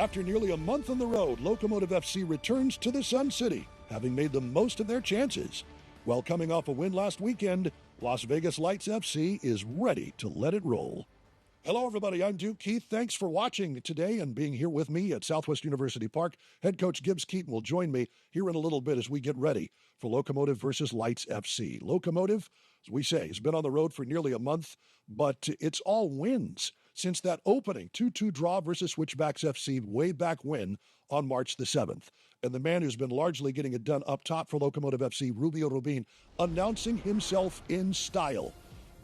After nearly a month on the road, Locomotive FC returns to the Sun City, having made the most of their chances. While coming off a win last weekend, Las Vegas Lights FC is ready to let it roll. Hello, everybody. I'm Duke Keith. Thanks for watching today and being here with me at Southwest University Park. Head coach Gibbs Keaton will join me here in a little bit as we get ready for Locomotive versus Lights FC. Locomotive, as we say, has been on the road for nearly a month, but it's all wins since that opening 2-2 draw versus Switchbacks FC way back when on March the 7th. And the man who's been largely getting it done up top for Locomotive FC, Rubio Rubin, announcing himself in style.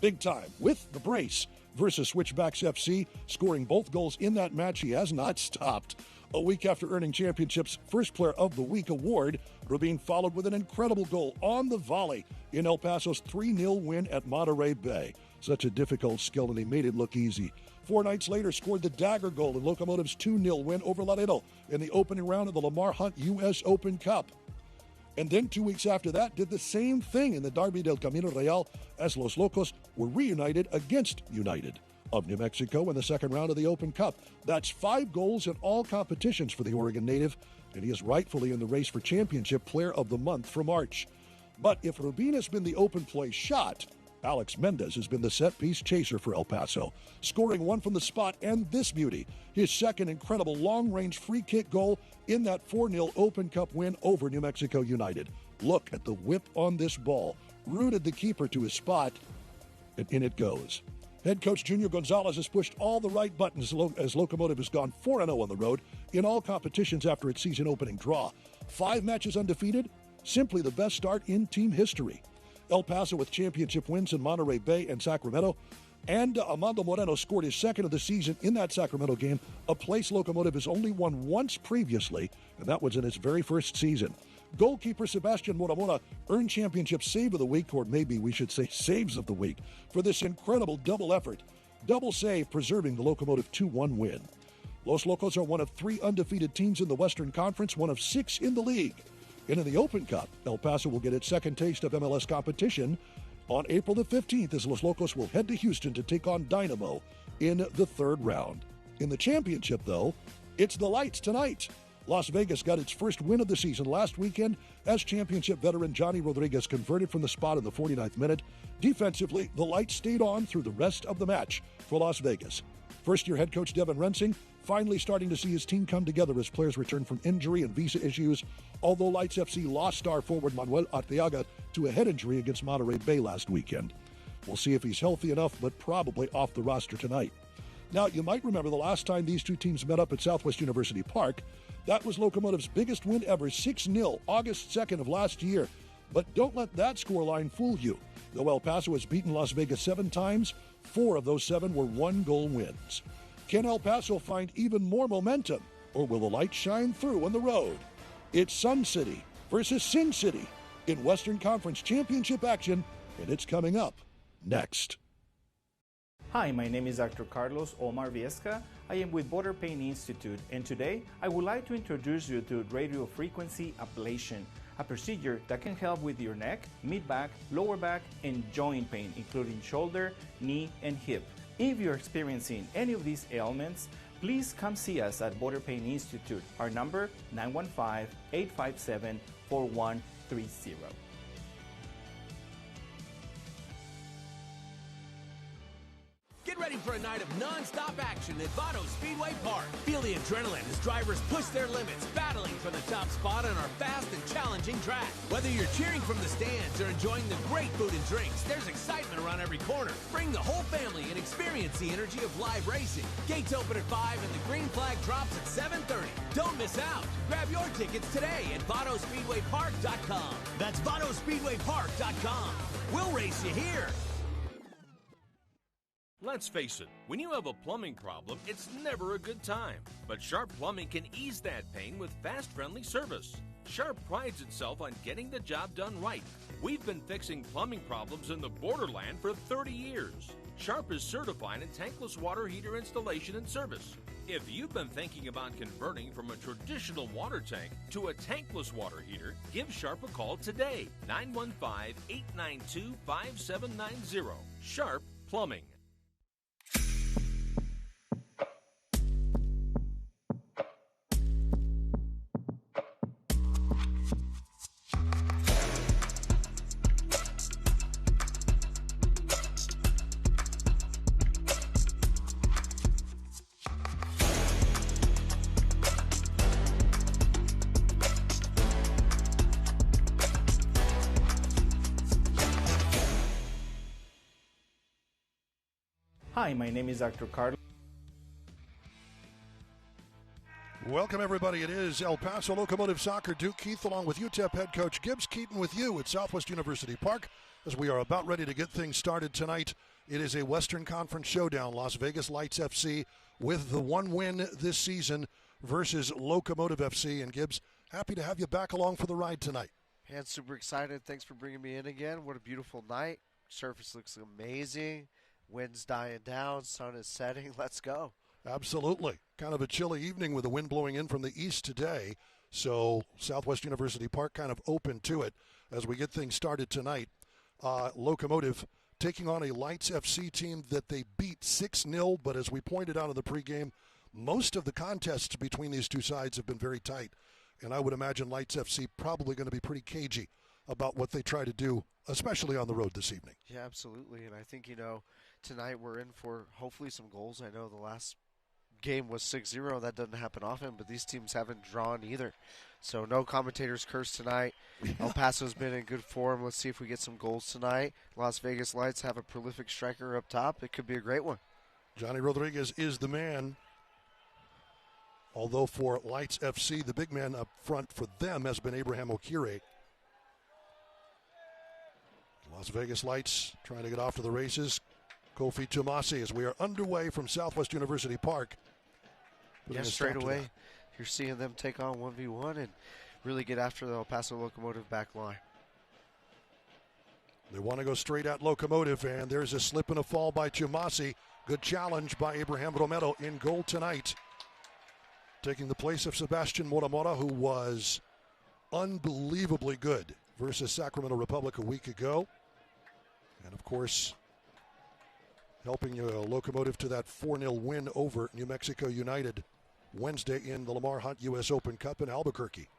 Big time with the brace versus Switchbacks FC, scoring both goals in that match. He has not stopped. A week after earning Championship's First Player of the Week award, Rubin followed with an incredible goal on the volley in El Paso's 3-0 win at Monterey Bay. Such a difficult skill, and he made it look easy. 4 nights later, scored the dagger goal in Locomotive's 2-0 win over Laredo in the opening round of the Lamar Hunt U.S. Open Cup. And then 2 weeks after that, did the same thing in the Derby del Camino Real as Los Locos were reunited against United of New Mexico in the second round of the Open Cup. That's 5 goals in all competitions for the Oregon native, and he is rightfully in the race for Championship Player of the Month for March. But if Rubin has been the open play shot, Alex Mendez has been the set-piece chaser for El Paso, scoring one from the spot, and this beauty, his second incredible long-range free-kick goal in that 4-0 Open Cup win over New Mexico United. Look at the whip on this ball. Rooted the keeper to his spot, and in it goes. Head coach Junior Gonzalez has pushed all the right buttons as Locomotive has gone 4-0 on the road in all competitions after its season-opening draw. 5 matches undefeated, simply the best start in team history. El Paso with championship wins in Monterey Bay and Sacramento. And Armando Moreno scored his second of the season in that Sacramento game, a place Locomotive has only won once previously, and that was in its very first season. Goalkeeper Sebastian Moramora earned Championship Save of the Week, or maybe we should say Saves of the Week, for this incredible double effort. Double save, preserving the Locomotive 2-1 win. Los Locos are one of 3 undefeated teams in the Western Conference, one of 6 in the league. And in the Open Cup, El Paso will get its second taste of MLS competition on April the 15th as Los Locos will head to Houston to take on Dynamo in the 3rd round. In the championship, though, it's the Lights tonight. Las Vegas got its first win of the season last weekend as championship veteran Johnny Rodriguez converted from the spot in the 49th minute. Defensively, the Lights stayed on through the rest of the match for Las Vegas. First-year head coach Devin Rensing finally starting to see his team come together as players return from injury and visa issues, although Lights FC lost star forward Manuel Arteaga to a head injury against Monterey Bay last weekend. We'll see if he's healthy enough, but probably off the roster tonight. Now, you might remember the last time these two teams met up at Southwest University Park. That was Locomotive's biggest win ever, 6-0, August 2nd of last year. But don't let that scoreline fool you. Though El Paso has beaten Las Vegas 7 times, 4 of those 7 were 1-goal wins. Can El Paso find even more momentum, or will the light shine through on the road? It's Sun City versus Sin City in Western Conference Championship action, and it's coming up next. Hi, my name is Dr. Carlos Omar Viesca. I am with Border Pain Institute, and today I would like to introduce you to radiofrequency ablation, a procedure that can help with your neck, mid-back, lower back, and joint pain, including shoulder, knee, and hip. If you're experiencing any of these ailments, please come see us at Border Pain Institute. Our number, 915-857-4130. Get ready for a night of non-stop action at Paso Speedway Park. Feel the adrenaline as drivers push their limits, battling for the top spot on our fast and challenging track. Whether you're cheering from the stands or enjoying the great food and drinks, there's excitement around every corner. Bring the whole family and experience the energy of live racing. Gates open at 5 and the green flag drops at 7:30. Don't miss out. Grab your tickets today at VotosSpeedwayPark.com. That's VotosSpeedwayPark.com. We'll race you here. Let's face it, when you have a plumbing problem, it's never a good time. But Sharp Plumbing can ease that pain with fast, friendly service. Sharp prides itself on getting the job done right. We've been fixing plumbing problems in the borderland for 30 years. Sharp is certified in tankless water heater installation and service. If you've been thinking about converting from a traditional water tank to a tankless water heater, give Sharp a call today, 915-892-5790. Sharp Plumbing. Hi, my name is Dr. Carlos. Welcome, everybody. It is El Paso Locomotive Soccer. Duke Keith along with UTEP head coach Gibbs Keaton with you at Southwest University Park as we are about ready to get things started tonight. It is a Western Conference showdown. Las Vegas Lights FC with the one win this season versus Locomotive FC. And Gibbs, happy to have you back along for the ride tonight. And super excited. Thanks for bringing me in again. What a beautiful night. Surface looks amazing. Wind's dying down. Sun is setting. Let's go. Absolutely. Kind of a chilly evening with the wind blowing in from the east today. So Southwest University Park kind of open to it as we get things started tonight. Locomotive taking on a Lights FC team that they beat 6-0. But as we pointed out in the pregame, most of the contests between these two sides have been very tight. And I would imagine Lights FC probably going to be pretty cagey about what they try to do, especially on the road this evening. Yeah, absolutely. And I think, tonight we're in for hopefully some goals. I know the last game was 6-0. That doesn't happen often, but these teams haven't drawn either. So no commentators curse tonight. El Paso's been in good form. Let's see if we get some goals tonight. Las Vegas Lights have a prolific striker up top. It could be a great one. Johnny Rodriguez is the man. Although for Lights FC, the big man up front for them has been Abraham Okire. Las Vegas Lights trying to get off to the races. Kofi Tumasi as we are underway from Southwest University Park. Yeah, straight away, you're seeing them take on 1v1 and really get after the El Paso Locomotive back line. They want to go straight at Locomotive, and there's a slip and a fall by Tumasi. Good challenge by Abraham Romero in goal tonight. Taking the place of Sebastian Moramora, who was unbelievably good versus Sacramento Republic a week ago. And, of course, helping Locomotive to that 4-0 win over New Mexico United Wednesday in the Lamar Hunt U.S. Open Cup in Albuquerque.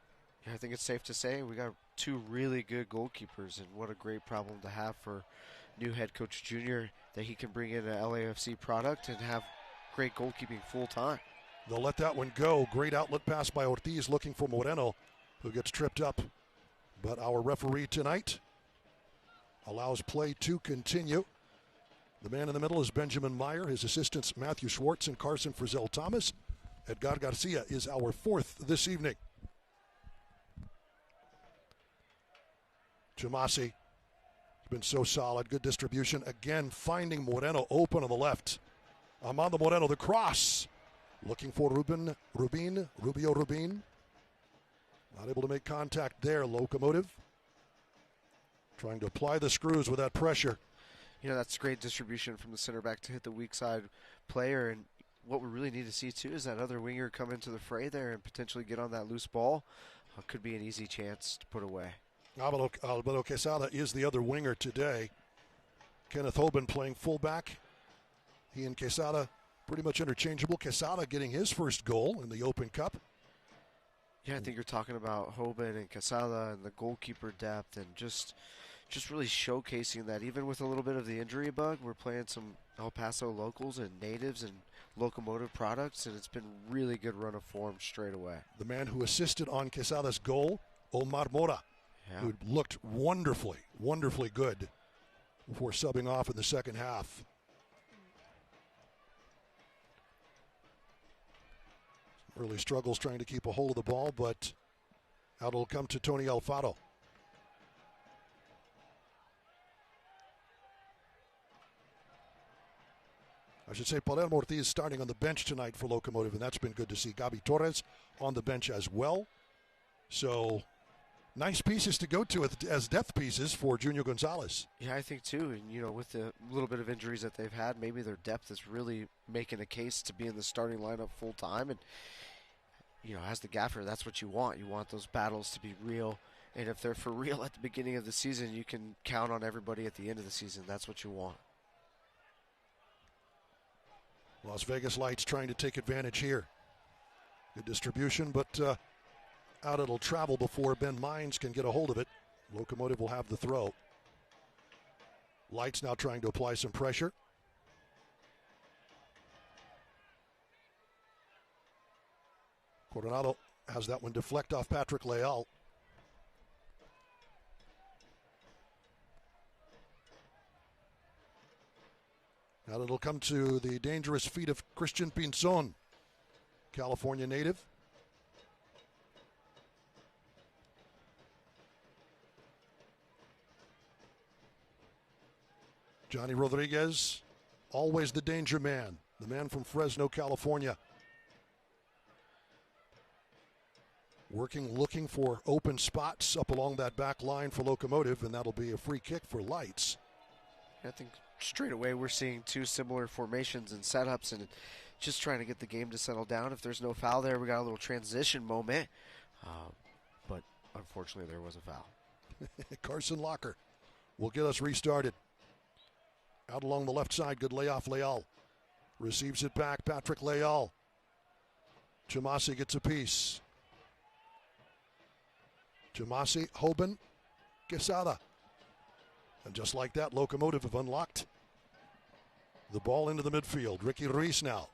Yeah, I think it's safe to say we got two really good goalkeepers, and what a great problem to have for new head coach Junior, that he can bring in an LAFC product and have great goalkeeping full time. They'll let that one go. Great outlet pass by Ortiz looking for Moreno, who gets tripped up. But our referee tonight allows play to continue. The man in the middle is Benjamin Meyer. His assistants Matthew Schwartz and Carson Frizzell Thomas. Edgar Garcia is our fourth this evening. Tumasi has been so solid. Good distribution. Again, finding Moreno open on the left. Armando Moreno, the cross. Looking for Rubio Rubin. Not able to make contact there, Locomotive. Trying to apply the screws with that pressure. That's great distribution from the center back to hit the weak side player. And what we really need to see, too, is that other winger come into the fray there and potentially get on that loose ball. Could be an easy chance to put away. Alberto Quesada is the other winger today. Kenneth Hoban playing fullback. He and Quesada pretty much interchangeable. Quesada getting his first goal in the Open Cup. Yeah, I think you're talking about Hoban and Quesada and the goalkeeper depth and just really showcasing that even with a little bit of the injury bug, we're playing some El Paso locals and natives and Locomotive products, and it's been really good run of form straight away. The man who assisted on Quesada's goal, Omar Mora, who looked wonderfully good before subbing off in the second half. Early struggles trying to keep a hold of the ball, but out it'll come to Tony Alfaro. I should say Palermo Ortiz starting on the bench tonight for Locomotive, and that's been good to see. Gabi Torres on the bench as well. So nice pieces to go to as depth pieces for Junior Gonzalez. Yeah, I think too. And, with the little bit of injuries that they've had, maybe their depth is really making a case to be in the starting lineup full time. And, as the gaffer, that's what you want. You want those battles to be real. And if they're for real at the beginning of the season, you can count on everybody at the end of the season. That's what you want. Las Vegas Lights trying to take advantage here. Good distribution, but out it'll travel before Ben Mines can get a hold of it. Locomotive will have the throw. Lights now trying to apply some pressure. Coronado has that one deflect off Patrick Leal. Now it'll come to the dangerous feet of Christian Pinzon, California native. Johnny Rodriguez, always the danger man, the man from Fresno, California. Working, looking for open spots up along that back line for Locomotive, and that'll be a free kick for Lights. I think straight away we're seeing two similar formations and setups, and just trying to get the game to settle down. If there's no foul there, we got a little transition moment, but unfortunately there was a foul. Carson Locker will get us restarted. Out along the left side, good layoff, Leal. Receives it back, Patrick Leal. Chamasi gets a piece. Chamasi, Hoban, Quesada. And just like that, Locomotive have unlocked the ball into the midfield. Ricky Ruiz now.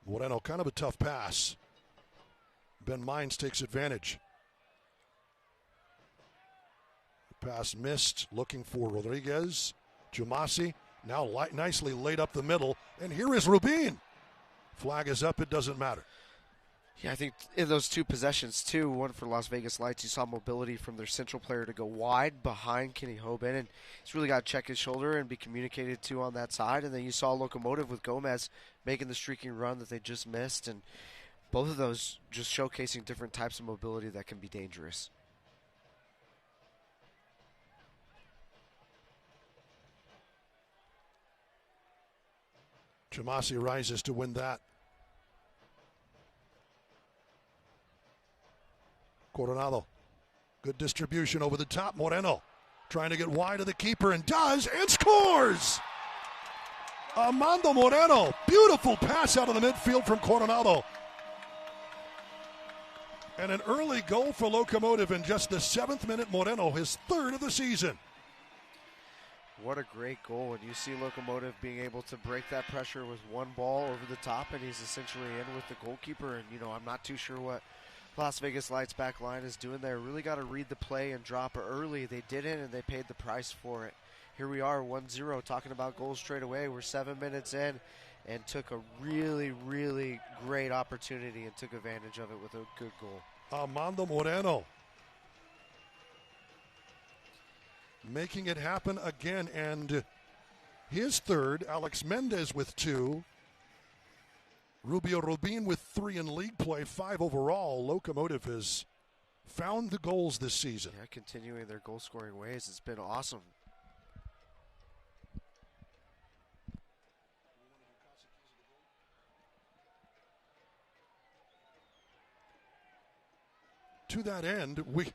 Moreno, kind of a tough pass. Ben Mines takes advantage. Pass missed, looking for Rodriguez. Chamasi now nicely laid up the middle. And here is Rubin. Flag is up, it doesn't matter. Yeah, I think in those two possessions, too, one for Las Vegas Lights, you saw mobility from their central player to go wide behind Kenny Hoban, and he's really got to check his shoulder and be communicated to on that side. And then you saw Locomotive with Gomez making the streaking run that they just missed, and both of those just showcasing different types of mobility that can be dangerous. Chamasi rises to win that. Coronado, good distribution over the top. Moreno trying to get wide of the keeper and does, and scores! Armando Moreno, beautiful pass out of the midfield from Coronado. And an early goal for Locomotive in just the 7th minute. Moreno, his 3rd of the season. What a great goal, and you see Locomotive being able to break that pressure with one ball over the top, and he's essentially in with the goalkeeper. And, I'm not too sure what Las Vegas Lights back line is doing there. Really got to read the play and drop it early. They didn't, and they paid the price for it. Here we are, 1-0, talking about goals straight away. We're 7 minutes in and took a really, really great opportunity and took advantage of it with a good goal. Armando Moreno making it happen again, and his 3rd. Alex Mendez with 2. Rubio Rubin with 3 in league play, 5 overall. Locomotive has found the goals this season. Yeah, continuing their goal-scoring ways. It's been awesome. To that end, we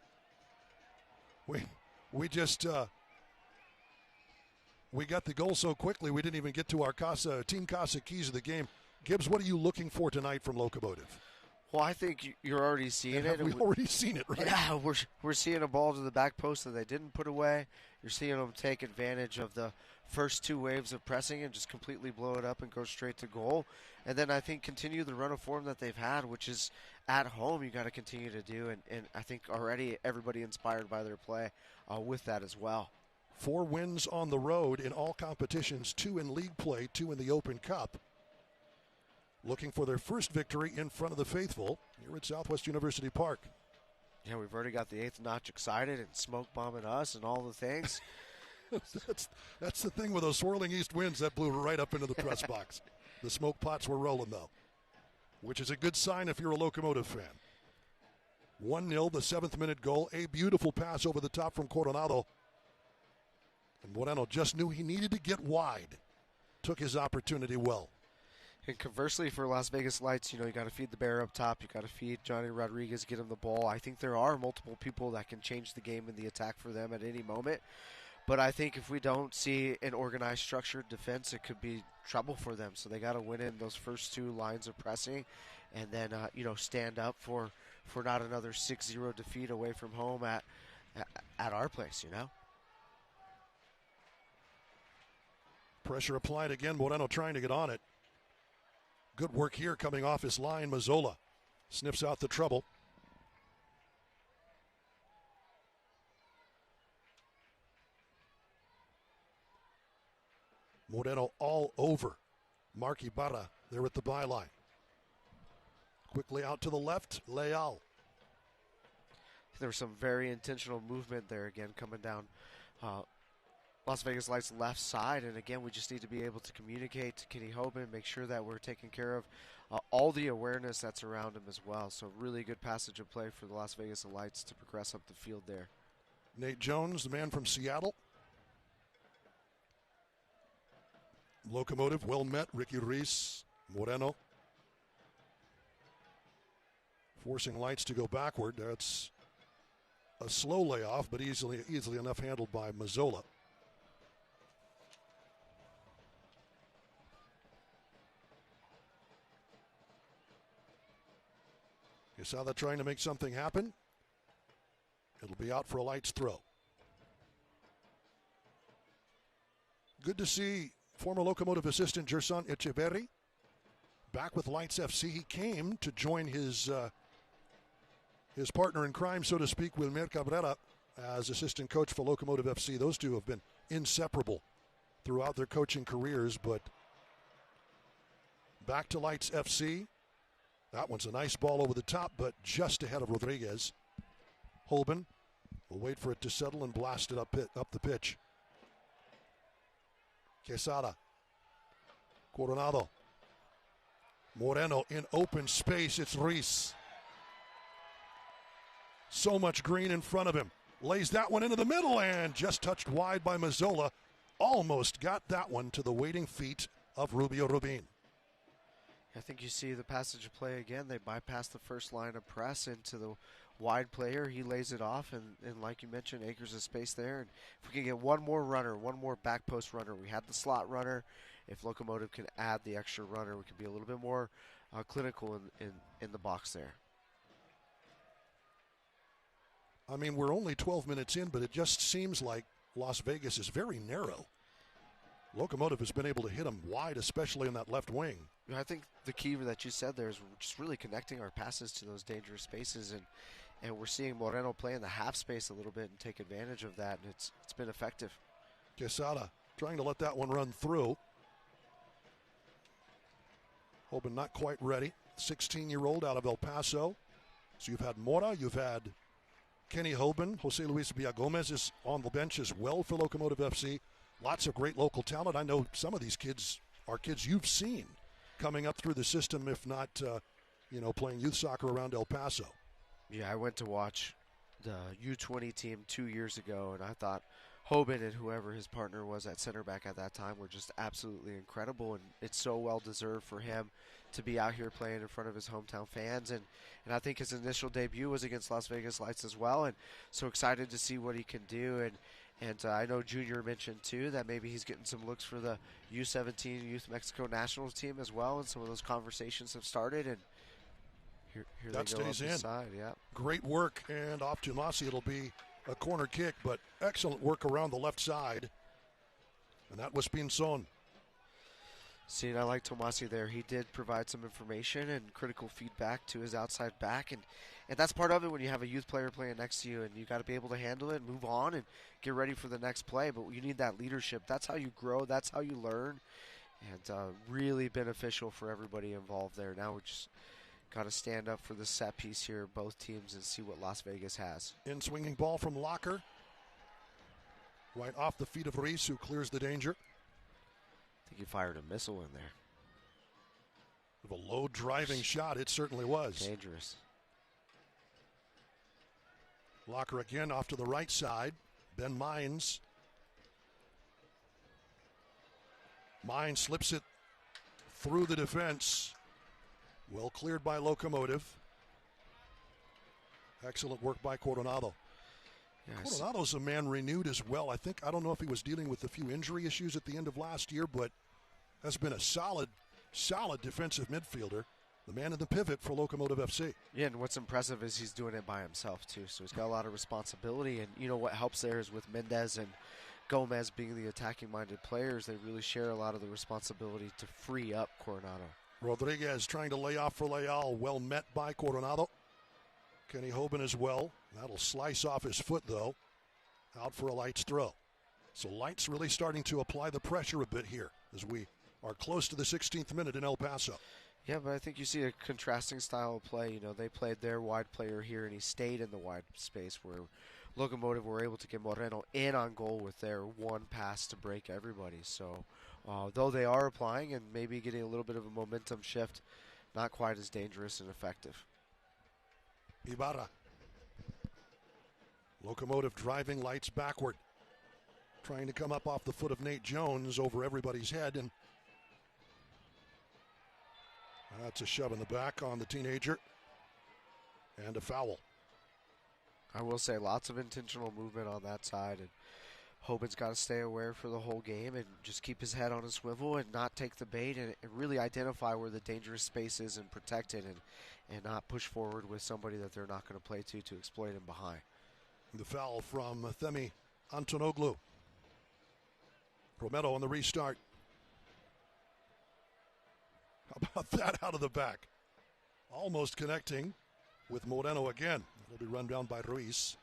just we got the goal so quickly we didn't even get to our Team Casa keys of the game. Gibbs, what are you looking for tonight from Locomotive? Well, I think you're already seeing it. We've already seen it, right? Yeah, we're seeing a ball to the back post that they didn't put away. You're seeing them take advantage of the first 2 waves of pressing and just completely blow it up and go straight to goal. And then I think continue the run of form that they've had, which is at home you got to continue to do. And I think already everybody inspired by their play with that as well. 4 wins on the road in all competitions, 2 in league play, 2 in the Open Cup. Looking for their first victory in front of the faithful here at Southwest University Park. Yeah, we've already got the 8th notch excited and smoke bombing us and all the things. That's the thing with those swirling east winds that blew right up into the press box. The smoke pots were rolling, though, which is a good sign if you're a Locomotive fan. 1-0, the 7th minute goal. A beautiful pass over the top from Coronado. And Moreno just knew he needed to get wide. Took his opportunity well. And conversely for Las Vegas Lights, you got to feed the bear up top. You got to feed Johnny Rodriguez, get him the ball. I think there are multiple people that can change the game in the attack for them at any moment. But I think if we don't see an organized, structured defense, it could be trouble for them. So they got to win in those first 2 lines of pressing, and then stand up for not another 6-0 defeat away from home at our place. Pressure applied again. Moreno trying to get on it. Good work here coming off his line. Mazzola sniffs out the trouble. Moreno all over Mark Ibarra there at the byline. Quickly out to the left, Leal. There was some very intentional movement there again coming down Las Vegas Lights left side, and again we just need to be able to communicate to Kenny Hoban, make sure that we're taking care of all the awareness that's around him as well. So really good passage of play for the Las Vegas Lights to progress up the field there. Nate Jones, the man from Seattle. Locomotive, well met. Ricky Reese, Moreno. Forcing Lights to go backward. That's a slow layoff, but easily enough handled by Mazzola. Quesada trying to make something happen. It'll be out for a Lights throw. Good to see former Locomotive assistant Gerson Echeverri back with Lights FC. He came to join his partner in crime, so to speak, Wilmer Cabrera, as assistant coach for Locomotive FC. Those two have been inseparable throughout their coaching careers, but back to Lights FC. That one's a nice ball over the top, but just ahead of Rodriguez. Hoban will wait for it to settle and blast it up the pitch. Quesada. Coronado. Moreno in open space. It's Reese. So much green in front of him. Lays that one into the middle and just touched wide by Mazzola. Almost got that one to the waiting feet of Rubio Rubin. I think you see the passage of play again. They bypass the first line of press into the wide player. He lays it off, and like you mentioned, acres of space there. And if we can get one more runner, one more back post runner, we had the slot runner. If Locomotive can add the extra runner, we can be a little bit more clinical in the box there. I mean, we're only 12 minutes in, but it just seems like Las Vegas is very narrow. Locomotive has been able to hit them wide, especially in that left wing. I think the key that you said there is just really connecting our passes to those dangerous spaces, and we're seeing Moreno play in the half space a little bit and take advantage of that, and it's been effective. Quesada trying to let that one run through. Hoban not quite ready. 16-year-old out of El Paso. So you've had Mora, you've had Kenny Hoban. Jose Luis Villagomez is on the bench as well for Locomotive FC. Lots of great local talent. I know some of these kids are kids you've seen coming up through the system, if not, playing youth soccer around El Paso. Yeah, I went to watch the U20 team 2 years ago, and I thought Hoban and whoever his partner was at center back at that time were just absolutely incredible, and it's so well deserved for him to be out here playing in front of his hometown fans. And I think his initial debut was against Las Vegas Lights as well, and so excited to see what he can do. And I know Junior mentioned, too, that maybe he's getting some looks for the U17 Youth Mexico Nationals team as well, and some of those conversations have started, and here that they go stays up the in. side. Yeah. Great work, and off to Masi. It'll be a corner kick, but excellent work around the left side, and that was Pinzon. See, and I like Tomasi there. He did provide some information and critical feedback to his outside back, and that's part of it when you have a youth player playing next to you, and you got to be able to handle it, move on, and get ready for the next play. But you need that leadership. That's how you grow. That's how you learn, and really beneficial for everybody involved there. Now we just got to stand up for the set piece here, both teams, and see what Las Vegas has. In swinging ball from Locker, right off the feet of Reese, who clears the danger. I think he fired a missile in there. With a low driving shot, it certainly was. Dangerous. Locker again off to the right side. Ben Mines. Mines slips it through the defense. Well cleared by Locomotive. Excellent work by Coronado. Yes. Coronado's a man renewed as well. I don't know if he was dealing with a few injury issues at the end of last year, but has been a solid defensive midfielder. The man in the pivot for Locomotive FC. Yeah, and what's impressive is he's doing it by himself, too. So he's got a lot of responsibility. And, what helps there is with Mendez and Gomez being the attacking-minded players, they really share a lot of the responsibility to free up Coronado. Rodriguez trying to lay off for Leal. Well met by Coronado. Kenny Hoban as well. That'll slice off his foot, though. Out for a Lights throw. So Lights really starting to apply the pressure a bit here. as we are close to the 16th minute in El Paso. Yeah, but I think you see a contrasting style of play. You know, they played their wide player here, and he stayed in the wide space where Locomotive were able to get Moreno in on goal with their one pass to break everybody. So, though they are applying and maybe getting a little bit of a momentum shift, not quite as dangerous and effective. Ibarra. Locomotive driving lights backward. Trying to come up off the foot of Nate Jones over everybody's head, and that's a shove in the back on the teenager and a foul. I will say lots of intentional movement on that side, and Hoban's got to stay aware for the whole game and just keep his head on a swivel and not take the bait and really identify where the dangerous space is and protect it and not push forward with somebody that they're not going to play to exploit him behind. The foul from Themi Antonoglu. Romero on the restart. How about that out of the back? Almost connecting with Moreno again. It'll be run down by Ruiz.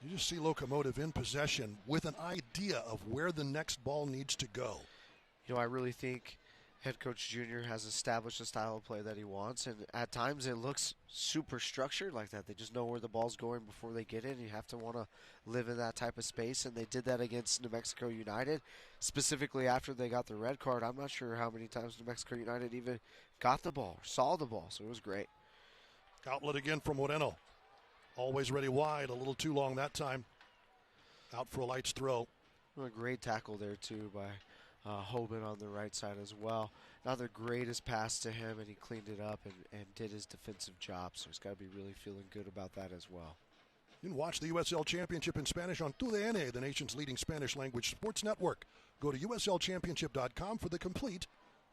You just see Locomotive in possession with an idea of where the next ball needs to go. You know, I really think head coach Junior has established a style of play that he wants, and at times it looks super structured like that. They just know where the ball's going before they get in. You have to want to live in that type of space, and they did that against New Mexico United, specifically after they got the red card. I'm not sure how many times New Mexico United even got the ball or saw the ball, so it was great. Outlet again from Moreno. Always ready wide, a little too long that time. Out for a Lights throw. A great tackle there, too, by Hoban on the right side as well. Not the greatest pass to him, and he cleaned it up and did his defensive job, so he's got to be really feeling good about that as well. You can watch the USL Championship in Spanish on TUDN, the nation's leading Spanish-language sports network. Go to uslchampionship.com for the complete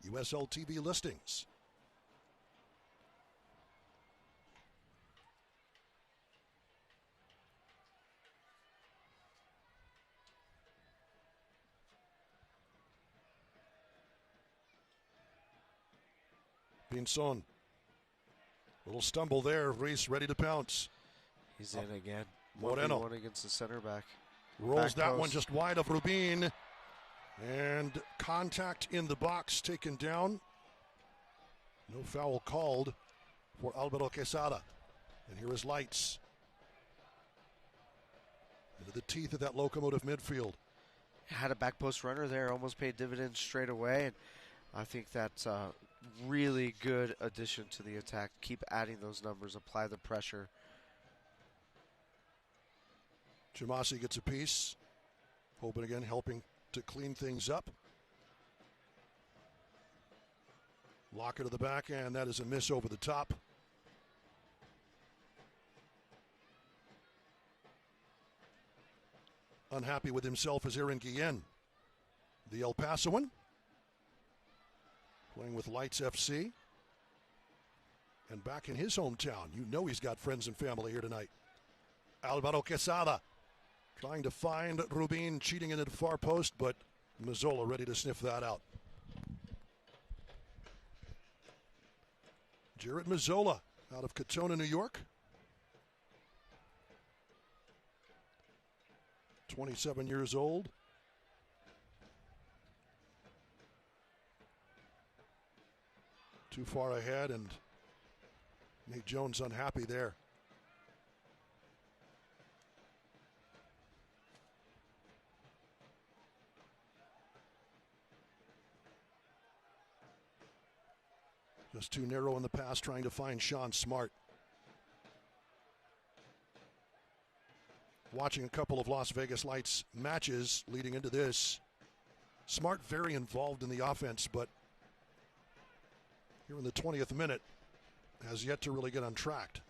USL TV listings. Pinson. Little stumble there. Reese ready to pounce. He's in again. Moreno. 1v1 against the center back. Rolls that one just wide of Rubin. And contact in the box taken down. No foul called for Alvaro Quesada. And here is Lights. Into the teeth of that Locomotive midfield. Had a back post runner there. Almost paid dividends straight away. And I think that's really good addition to the attack. Keep adding those numbers, apply the pressure. Chamasi gets a piece. Hoban again helping to clean things up. Locker to the back, and that is a miss over the top. Unhappy with himself is Aaron Guillen, the El Pasoan. Playing with Lights FC. And back in his hometown, you know he's got friends and family here tonight. Alvaro Quesada trying to find Rubin cheating into the far post, but Mazzola ready to sniff that out. Jared Mazzola out of Katona, New York. 27 years old. Too far ahead, and Nate Jones unhappy there. Just too narrow in the pass, trying to find Sean Smart. Watching a couple of Las Vegas Lights matches leading into this. Smart very involved in the offense, but here in the 20th minute has yet to really get untracked.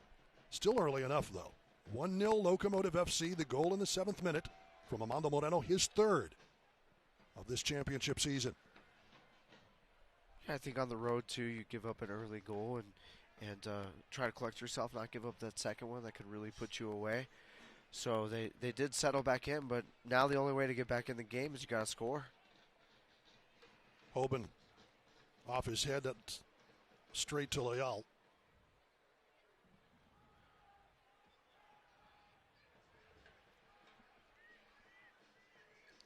Still early enough, though. 1-0 Locomotive FC, the goal in the 7th minute from Amando Moreno, his third of this championship season. I think on the road, too, you give up an early goal and try to collect yourself, not give up that second one that could really put you away. So they did settle back in, but now the only way to get back in the game is you got to score. Hoban off his head, that's straight to Leal.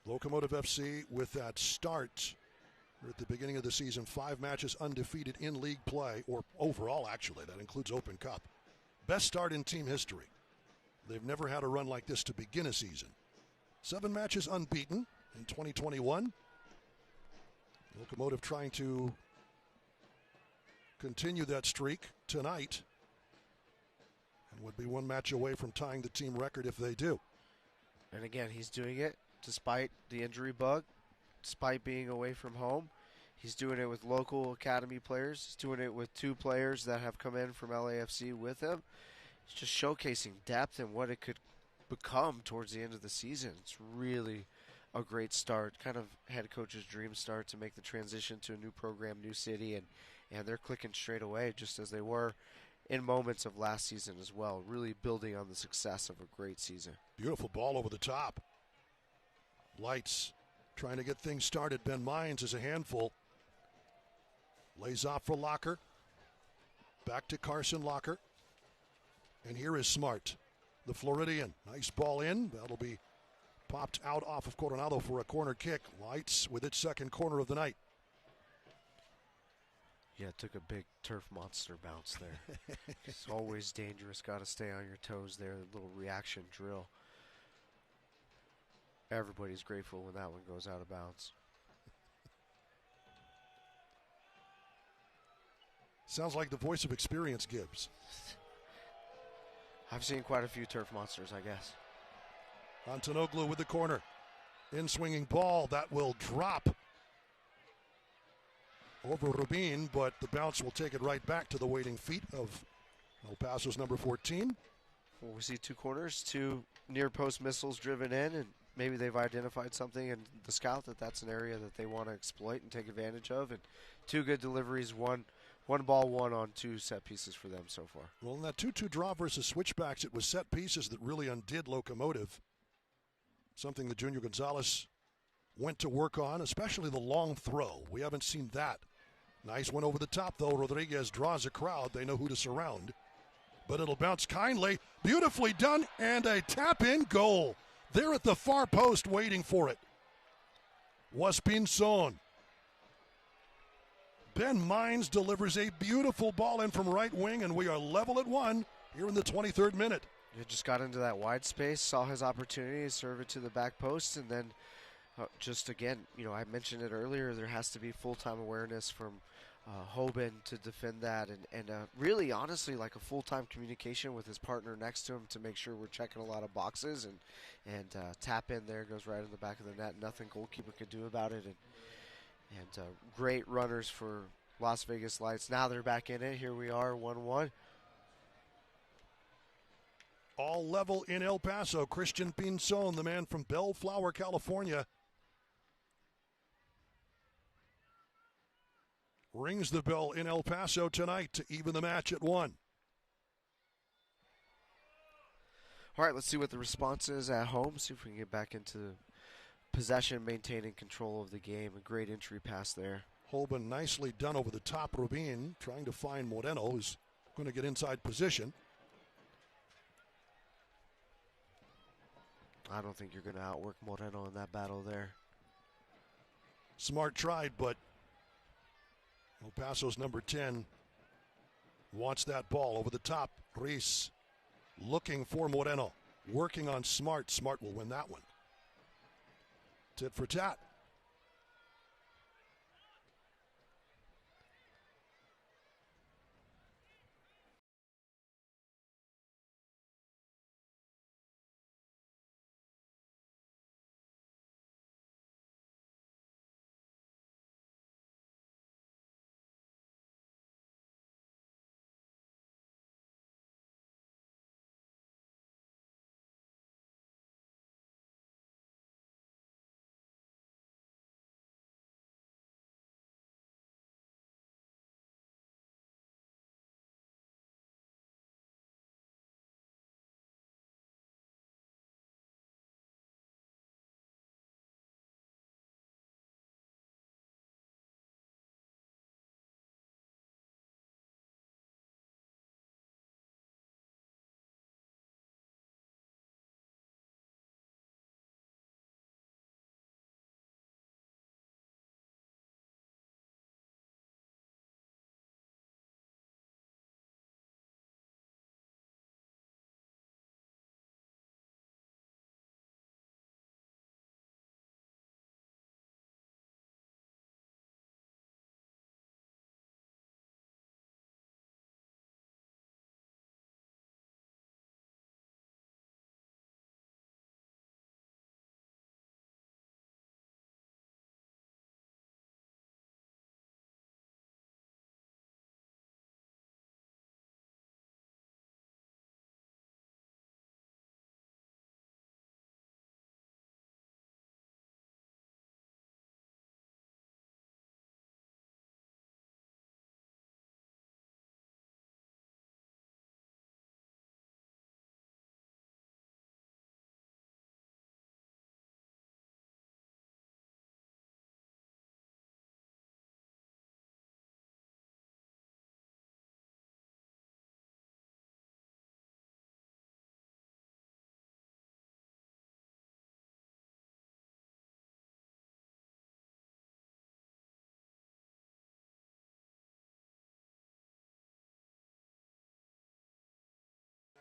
Locomotive FC with that start at the beginning of the season, 5 matches undefeated in league play, or overall actually, that includes Open Cup. Best start in team history. They've never had a run like this to begin a season. 7 matches unbeaten in 2021. Locomotive trying to continue that streak tonight, and would be 1 match away from tying the team record if they do. And again, he's doing it despite the injury bug, despite being away from home. He's doing it with local academy players. He's doing it with 2 players that have come in from LAFC with him. He's just showcasing depth and what it could become towards the end of the season. It's really a great start, kind of head coach's dream start to make the transition to a new program, new city, and they're clicking straight away just as they were in moments of last season as well, really building on the success of a great season. Beautiful ball over the top. Lights trying to get things started. Ben Mines is a handful. Lays off for Locker. Back to Carson Locker. And here is Smart, the Floridian. Nice ball in. That'll be popped out off of Coronado for a corner kick. Lights with its 2nd corner of the night. Yeah, it took a big turf monster bounce there. It's always dangerous. Got to stay on your toes there. A little reaction drill. Everybody's grateful when that one goes out of bounds. Sounds like the voice of experience, Gibbs. I've seen quite a few turf monsters, I guess. Antonoglu with the corner. In swinging ball, that will drop over Rubin, but the bounce will take it right back to the waiting feet of El Paso's number 14. Well, we see 2 corners, 2 near post missiles driven in, and maybe they've identified something in the scout that's an area that they want to exploit and take advantage of. And 2 good deliveries, one ball, 1 on 2 set pieces for them so far. Well, in that 2-2 draw versus switchbacks, it was set pieces that really undid Locomotive. Something that Junior Gonzalez went to work on, especially the long throw. We haven't seen that. Nice one over the top, though. Rodriguez draws a crowd. They know who to surround. But it'll bounce kindly. Beautifully done, and a tap-in goal. They're at the far post waiting for it. Was Pinzon. Ben Mines delivers a beautiful ball in from right wing, and we are level at 1 here in the 23rd minute. He just got into that wide space, saw his opportunity to serve it to the back post, and then just again, I mentioned it earlier, there has to be full-time awareness from Hoban to defend that, and really, honestly, like a full-time communication with his partner next to him to make sure we're checking a lot of boxes, and tap in there, goes right in the back of the net. Nothing goalkeeper could do about it, and great runners for Las Vegas Lights. Now they're back in it. Here we are, 1-1. All level in El Paso. Christian Pinzon, the man from Bellflower, California, rings the bell in El Paso tonight to even the match at 1. All right, let's see what the response is at home. See if we can get back into possession, maintaining control of the game. A great entry pass there. Holben nicely done over the top. Rubin trying to find Moreno, who's going to get inside position. I don't think you're going to outwork Moreno in that battle there. Smart tried, but El Paso's number 10 wants that ball over the top. Reese looking for Moreno, working on Smart. Smart will win that one. Tit for tat.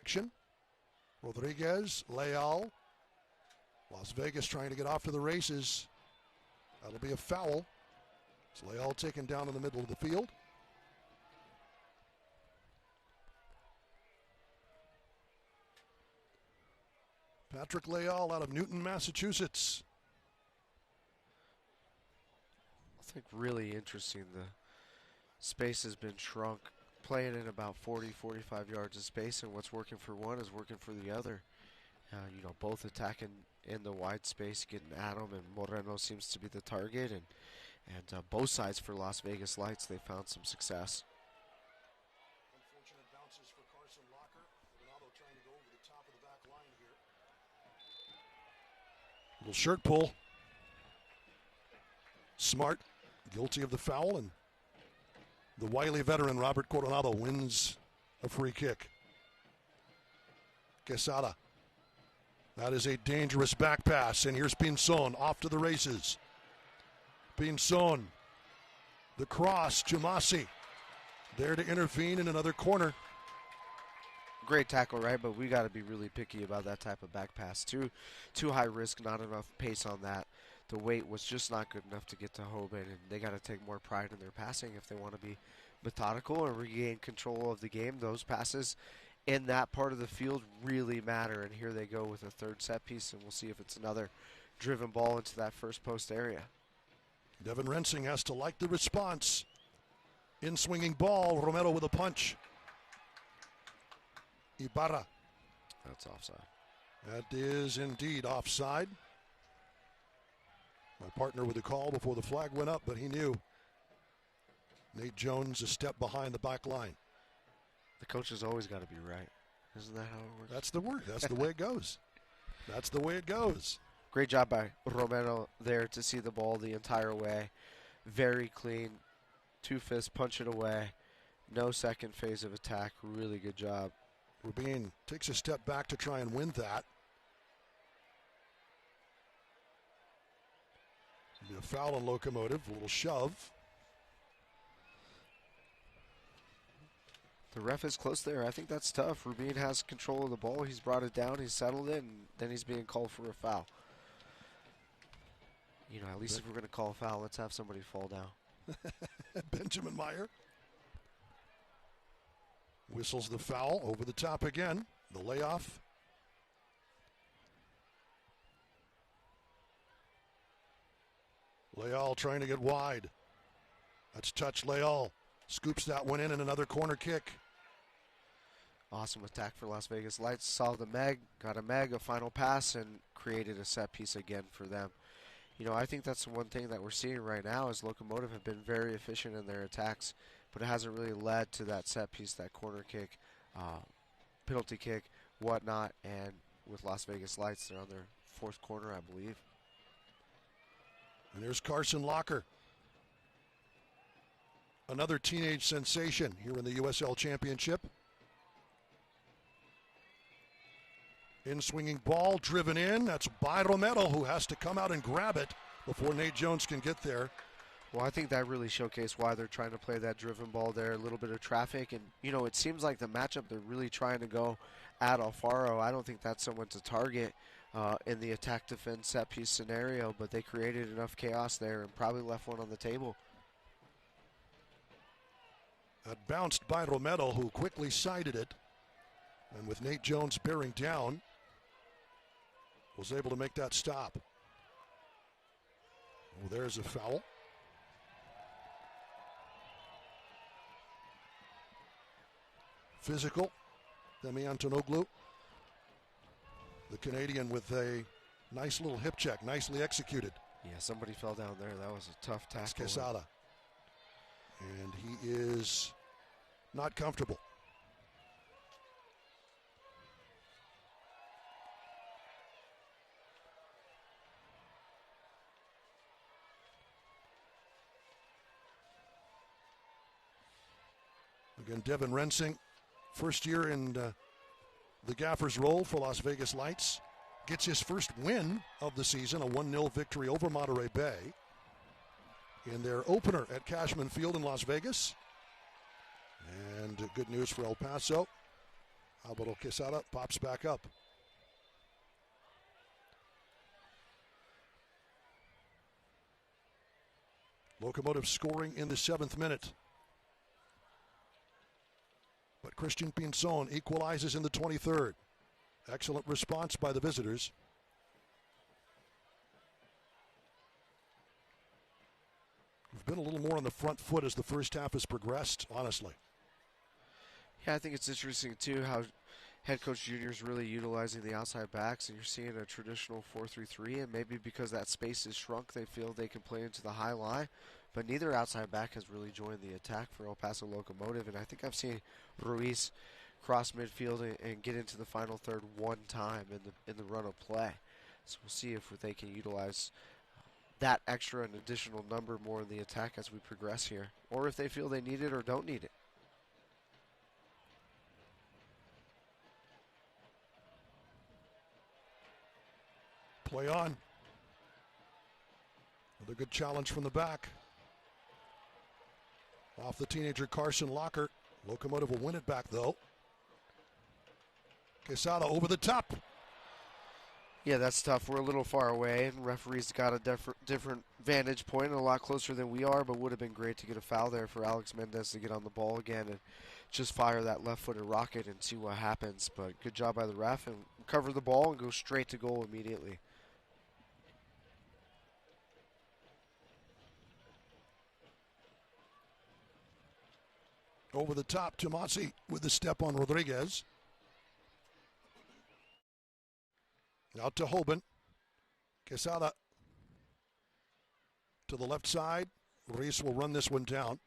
action. Rodriguez, Leal. Las Vegas trying to get off to the races. That'll be a foul. It's Leal taken down in the middle of the field. Patrick Leal out of Newton, Massachusetts. I think really interesting. The space has been shrunk, playing in about 40, 45 yards of space, and what's working for one is working for the other. Both attacking in the wide space, getting at him, and Moreno seems to be the target, and both sides for Las Vegas Lights, they found some success. Unfortunate bounces for Carson Locker. Ronaldo trying to go over the top of the back line here. Little shirt pull. Smart, guilty of the foul, and the wily veteran Robert Coronado wins a free kick. Quesada. That is a dangerous back pass, and here's Pinzon off to the races. Pinzon, the cross, Jamasi there to intervene in another corner. Great tackle, right? But we got to be really picky about that type of back pass. Too high risk, not enough pace on that. The weight was just not good enough to get to Hoban, and they got to take more pride in their passing if they want to be methodical and regain control of the game. Those passes in that part of the field really matter, and here they go with a third set piece, and we'll see if it's another driven ball into that first post area. Devin Rensing has to like the response. In swinging ball, Romero with a punch. Ibarra. That's offside. That is indeed offside. My partner with the call before the flag went up, but he knew. Nate Jones a step behind the back line. The coach has always got to be right. Isn't that how it works? That's the word. That's the way it goes. That's the way it goes. Great job by Romero there to see the ball the entire way. Very clean. 2-fist, punch it away. No second phase of attack. Really good job. Rubin takes a step back to try and win that. Be a foul on Locomotive. A little shove. The ref is close there. I think that's tough. Rubin has control of the ball. He's brought it down. He's settled it, and then he's being called for a foul. At least if we're going to call a foul, let's have somebody fall down. Benjamin Meyer whistles the foul over the top again. The layoff. Leal trying to get wide. That's touch Leal. Scoops that one in and another corner kick. Awesome attack for Las Vegas Lights. Saw the Meg, got a final pass, and created a set piece again for them. I think that's the one thing that we're seeing right now is Locomotive have been very efficient in their attacks, but it hasn't really led to that set piece, that corner kick, penalty kick, whatnot. And with Las Vegas Lights, they're on their fourth corner, I believe. And there's Carson Locker. Another teenage sensation here in the USL Championship. In swinging ball, driven in. That's by Romero, who has to come out and grab it before Nate Jones can get there. Well, I think that really showcased why they're trying to play that driven ball there. A little bit of traffic. And, it seems like the matchup, they're really trying to go at Alfaro. I don't think that's someone to target in the attack-defense set-piece scenario, but they created enough chaos there and probably left one on the table. That bounced by Romero, who quickly sided it. And with Nate Jones bearing down, was able to make that stop. Oh, there's a foul. Physical. Demi Antonoglu. The Canadian with a nice little hip check, nicely executed. Yeah, somebody fell down there. That was a tough tackle. Quesada. And he is not comfortable. Again, Devin Rensing, first year in the gaffer's role for Las Vegas Lights, gets his first win of the season, a 1-0 victory over Monterey Bay in their opener at Cashman Field in Las Vegas. And good news for El Paso. Alvaro Quesada pops back up. Locomotive scoring in the 7th minute. But Christian Pinzon equalizes in the 23rd. Excellent response by the visitors. We've been a little more on the front foot as the first half has progressed, honestly. Yeah, I think it's interesting, too, how head coach Junior is really utilizing the outside backs, and you're seeing a traditional 4-3-3, and maybe because that space is shrunk, they feel they can play into the high line, but neither outside back has really joined the attack for El Paso Locomotive, and I think I've seen Ruiz cross midfield and get into the final third one time in the run of play. So we'll see if they can utilize that extra and additional number more in the attack as we progress here, or if they feel they need it or don't need it. Play on. Another good challenge from the back. Off the teenager Carson Locker. Locomotive will win it back though. Quesada over the top. Yeah, that's tough. We're a little far away, and referee's got a different vantage point, and a lot closer than we are, but would have been great to get a foul there for Alex Mendez to get on the ball again and just fire that left-footed rocket and see what happens. But good job by the ref, and recover the ball and go straight to goal immediately. Over the top, Tomasi with the step on Rodriguez. Out to Hoban. Quesada to the left side. Reese will run this one down.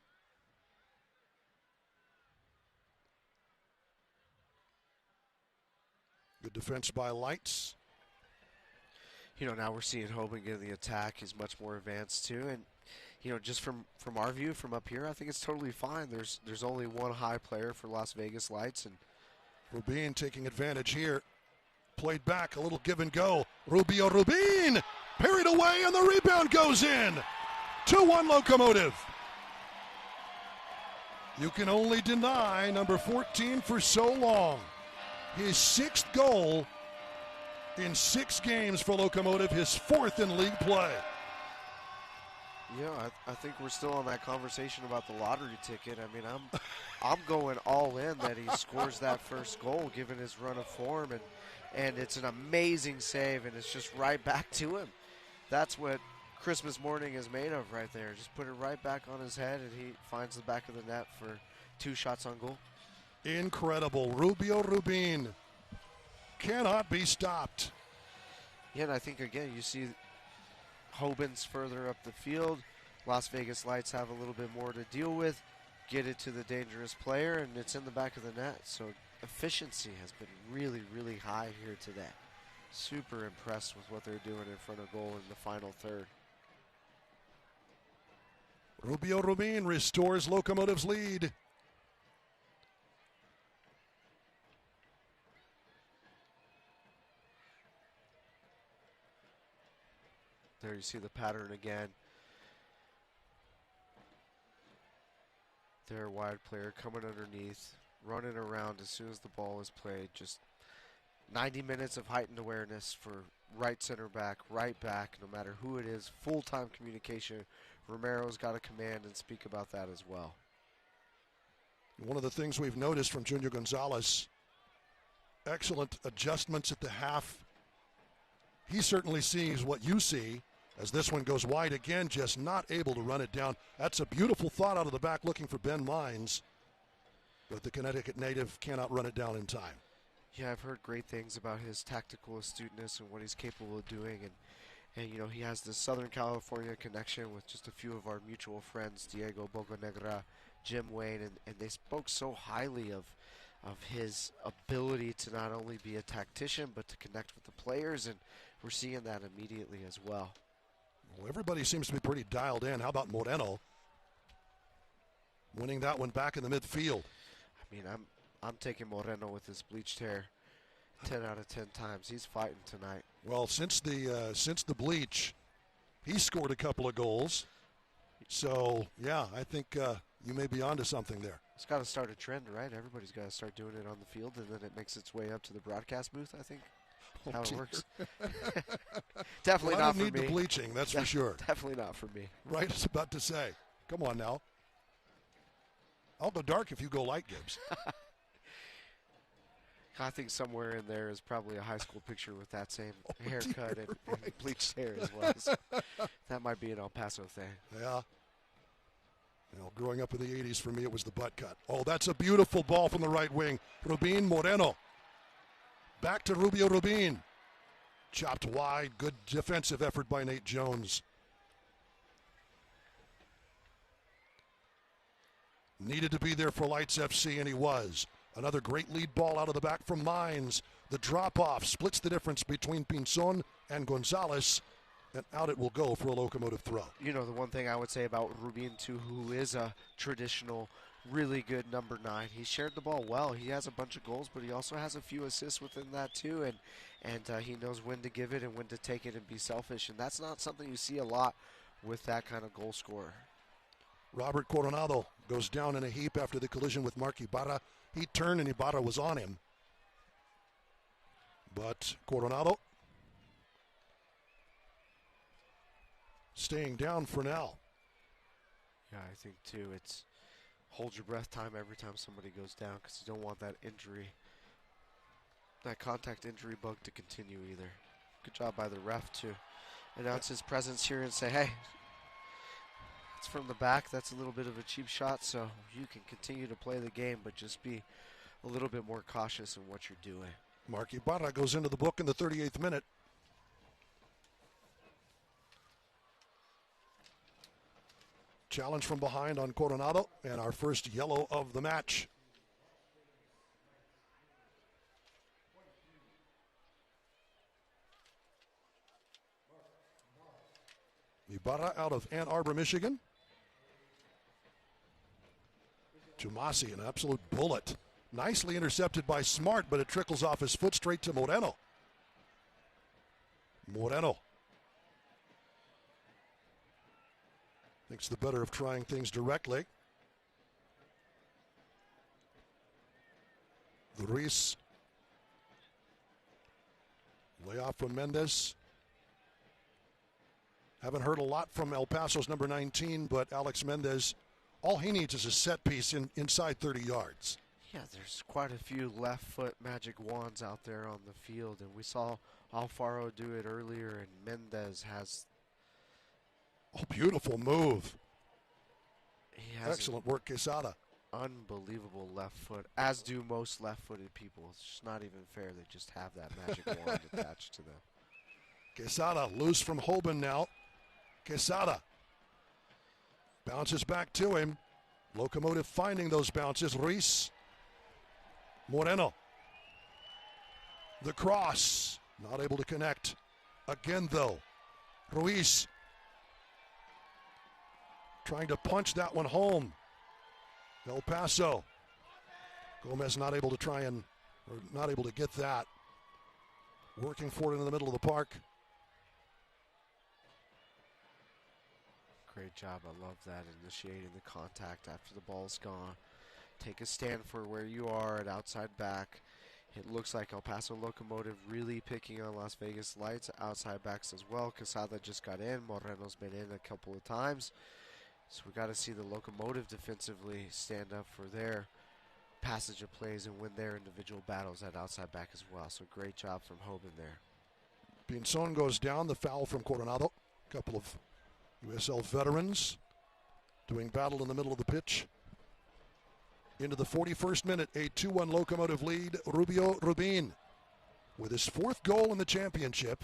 Good defense by Lights. You know, now we're seeing Hoban get in the attack. He's much more advanced too, and you know, just from our view from up here, I think it's totally fine. There's only one high player for Las Vegas Lights, and Rubin taking advantage here. Played back, a little give and go. Rubio Rubin parried away, and the rebound goes in. 2-1 Locomotive. You can only deny number 14 for so long. His 6th goal in 6 games for Locomotive, his 4th in league play. Yeah, I think we're still on that conversation about the lottery ticket. I mean, I'm going all in that he scores that first goal given his run of form, and it's an amazing save, and it's just right back to him. That's what Christmas morning is made of right there. Just put it right back on his head, and he finds the back of the net for 2 shots on goal. Incredible. Rubio Rubin cannot be stopped. Yeah, and I think, again, you see Hoban's further up the field. Las Vegas Lights have a little bit more to deal with. Get it to the dangerous player, and it's in the back of the net. So efficiency has been really, really high here today. Super impressed with what they're doing in front of goal in the final third. Rubio Rubin restores Locomotive's lead. There you see the pattern again. Their wide player coming underneath, running around as soon as the ball is played. Just 90 minutes of heightened awareness for right center back, right back, no matter who it is. Full-time communication. Romero's got to command and speak about that as well. One of the things we've noticed from Junior Gonzalez, excellent adjustments at the half. He certainly sees what you see as this one goes wide again, just not able to run it down. That's a beautiful thought out of the back looking for Ben Mines, but the Connecticut native cannot run it down in time. Yeah, I've heard great things about his tactical astuteness and what he's capable of doing, and you know, he has this Southern California connection with just a few of our mutual friends, Diego Bocanegra, Jim Wayne, and they spoke so highly of his ability to not only be a tactician but to connect with the players, and we're seeing that immediately as well. Well, everybody seems to be pretty dialed in. How about Moreno winning that one back in the midfield? I mean, I'm taking Moreno with his bleached hair 10 out of 10 times. He's fighting tonight. Well, since the bleach, he scored a couple of goals. So, yeah, I think you may be onto something there. It's got to start a trend, right? Everybody's got to start doing it on the field, and then it makes its way up to the broadcast booth, I think. How it works. Definitely well, not for me. I don't need the bleaching, that's for sure. Definitely not for me. Right, I was about to say. Come on now. I'll go dark if you go light, Gibbs. I think somewhere in there is probably a high school picture with that same haircut and bleached hair as well. So that might be an El Paso thing. Yeah. You know, growing up in the 80s, for me, it was the butt cut. Oh, that's a beautiful ball from the right wing. Rubin Moreno. Back to Rubio Rubin. Chopped wide. Good defensive effort by Nate Jones. Needed to be there for Lights FC, and he was. Another great lead ball out of the back from Mines. The drop-off splits the difference between Pinzon and Gonzalez, and out it will go for a Locomotive throw. You know, the one thing I would say about Rubin, too, who is a traditional, really good number 9, he shared the ball well. He has a bunch of goals, but he also has a few assists within that, too, and he knows when to give it and when to take it and be selfish, and that's not something you see a lot with that kind of goal scorer. Robert Coronado goes down in a heap after the collision with Mark Ibarra. He turned and Ibarra was on him. But Coronado staying down for now. Yeah, I think, too, it's hold your breath time every time somebody goes down because you don't want that injury, that contact injury bug to continue either. Good job by the ref to announce his presence here and say, hey, it's from the back. That's a little bit of a cheap shot, so you can continue to play the game, but just be a little bit more cautious in what you're doing. Mark Ibarra goes into the book in the 38th minute. Challenge from behind on Coronado, and our first yellow of the match. Ibarra out of Ann Arbor, Michigan. Tumasi, an absolute bullet. Nicely intercepted by Smart, but it trickles off his foot straight to Moreno. Moreno thinks the better of trying things directly. The Ruiz. Layoff from Mendez. Haven't heard a lot from El Paso's number 19, but Alex Mendez, all he needs is a set piece inside 30 yards. Yeah, there's quite a few left foot magic wands out there on the field, and we saw Alfaro do it earlier, and Mendez has... Oh, beautiful move. He has excellent work, Quesada. Unbelievable left foot, as do most left-footed people. It's just not even fair. They just have that magic wand attached to them. Quesada loose from Hoban now. Quesada bounces back to him. Locomotive finding those bounces. Ruiz. Moreno. The cross. Not able to connect. Again, though. Ruiz. Trying to punch that one home. El Paso. Gomez not able to not able to get that. Working for it in the middle of the park. Great job. I love that. Initiating the contact after the ball's gone. Take a stand for where you are at outside back. It looks like El Paso Locomotive really picking on Las Vegas Lights. Outside backs as well. Quesada just got in. Moreno's been in a couple of times. So we got to see the Locomotive defensively stand up for their passage of plays and win their individual battles at outside back as well. So great job from Hoban there. Pinzon goes down. The foul from Coronado. A couple of USL veterans doing battle in the middle of the pitch. Into the 41st minute, a 2-1 Locomotive lead. Rubio Rubin with his 4th goal in the championship.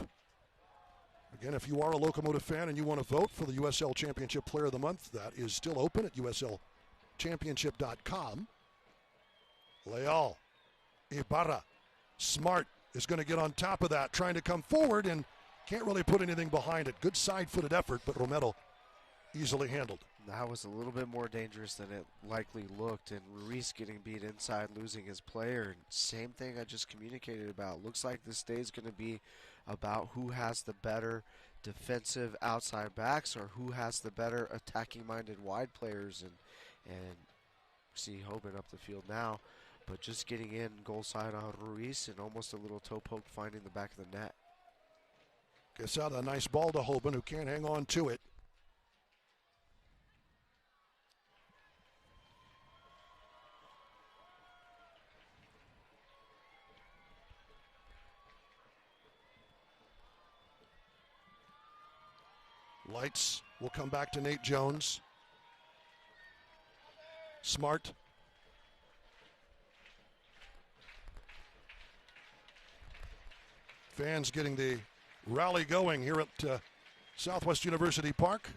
Again, if you are a Locomotive fan and you want to vote for the USL Championship Player of the Month, that is still open at uslchampionship.com. Leal, Ibarra, Smart is going to get on top of that, trying to come forward and can't really put anything behind it. Good side-footed effort, but Romero easily handled. That was a little bit more dangerous than it likely looked, and Ruiz getting beat inside, losing his player. Same thing I just communicated about. Looks like this day is going to be about who has the better defensive outside backs or who has the better attacking-minded wide players, and See Hoban up the field now, but just getting in goal side on Ruiz and almost a little toe poke finding the back of the net. Gets out a nice ball to Hoban, who can't hang on to it. Lights will come back to Nate Jones. Smart. Fans getting the rally going here at Southwest University Park.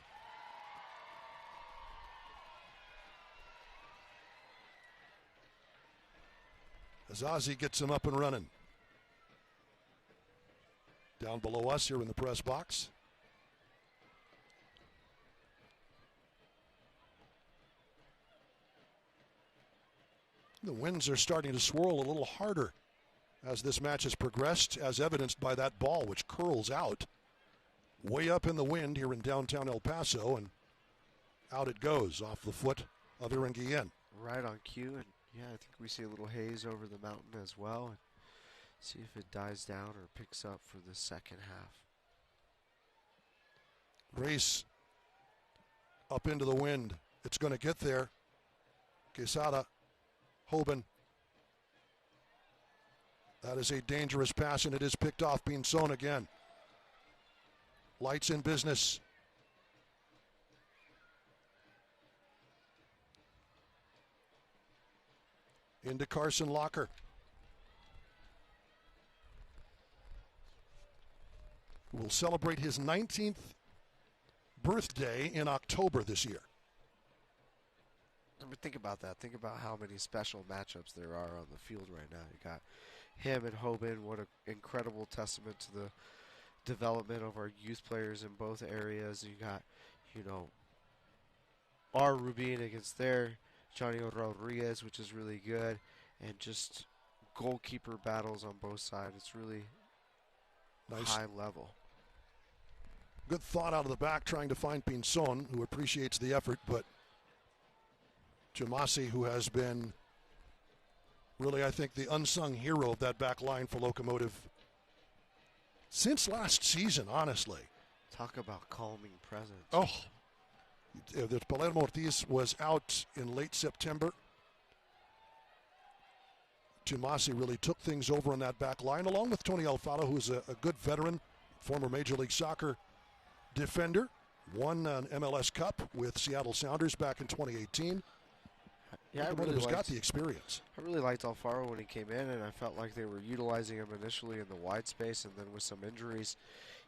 As Ozzie gets him up and running. Down below us here in the press box. The winds are starting to swirl a little harder as this match has progressed, as evidenced by that ball which curls out way up in the wind here in downtown El Paso, and out it goes off the foot of Aaron Guillen. Right on cue, and yeah, I think we see a little haze over the mountain as well, and see if it dies down or picks up for the second half. Race up into the wind. It's going to get there. Quesada. Hoban. That is a dangerous pass, and it is picked off. Pinzon again. Lights in business. Into Carson Locker. Who will celebrate his 19th birthday in October this year. I mean, think about that. Think about how many special matchups there are on the field right now. You got him and Hoban. What an incredible testament to the development of our youth players in both areas. You got, you know, our Rubin against their Johnny Rodriguez, which is really good, and just goalkeeper battles on both sides. It's really nice. High level. Good thought out of the back, trying to find Pinzon, who appreciates the effort, but Jamasi, who has been really, I think, the unsung hero of that back line for Locomotive since last season, honestly. Talk about calming presence. Oh, Palermo Ortiz was out in late September. Jamasi really took things over on that back line, along with Tony Alfaro, who's a good veteran, former Major League Soccer defender, won an MLS Cup with Seattle Sounders back in 2018. Yeah, Locomotive's got the experience. I really liked Alfaro when he came in, and I felt like they were utilizing him initially in the wide space, and then with some injuries,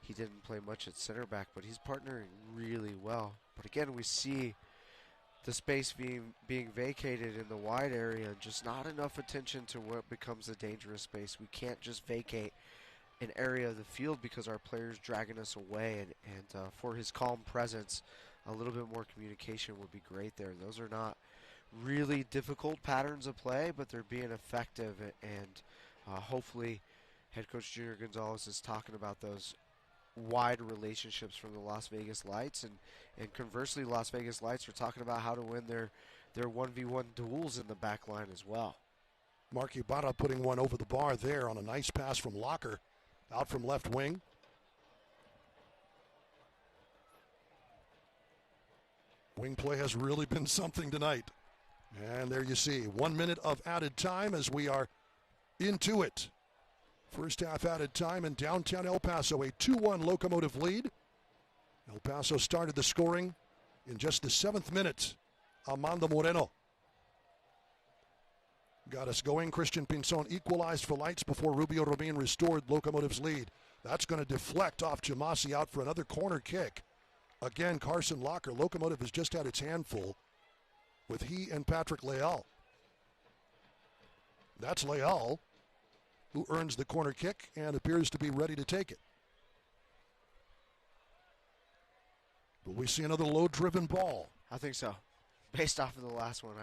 he didn't play much at center back, but he's partnering really well. But again, we see the space being vacated in the wide area, and just not enough attention to what becomes a dangerous space. We can't just vacate an area of the field because our players dragging us away, and for his calm presence, a little bit more communication would be great there. Those are not really difficult patterns of play, but they're being effective, and hopefully head coach Junior Gonzalez is talking about those wide relationships from the Las Vegas Lights, and conversely Las Vegas Lights are talking about how to win their 1v1 duels in the back line as well. Mark Ibarra putting one over the bar there on a nice pass from Locker out from left wing. Wing play has really been something tonight. And there you see 1 minute of added time as we are into it. First half added time in downtown El Paso, a 2-1 Locomotive lead. El Paso started the scoring in just the 7th minute. Amanda Moreno got us going. Christian Pinzon equalized for Lights before Rubio Rubin restored Locomotive's lead. That's going to deflect off Jamasi out for another corner kick. Again, Carson Locker. Locomotive has just had its handful with he and Patrick Leal. That's Leal, who earns the corner kick and appears to be ready to take it. Will we see another low-driven ball? I think so. Based off of the last one,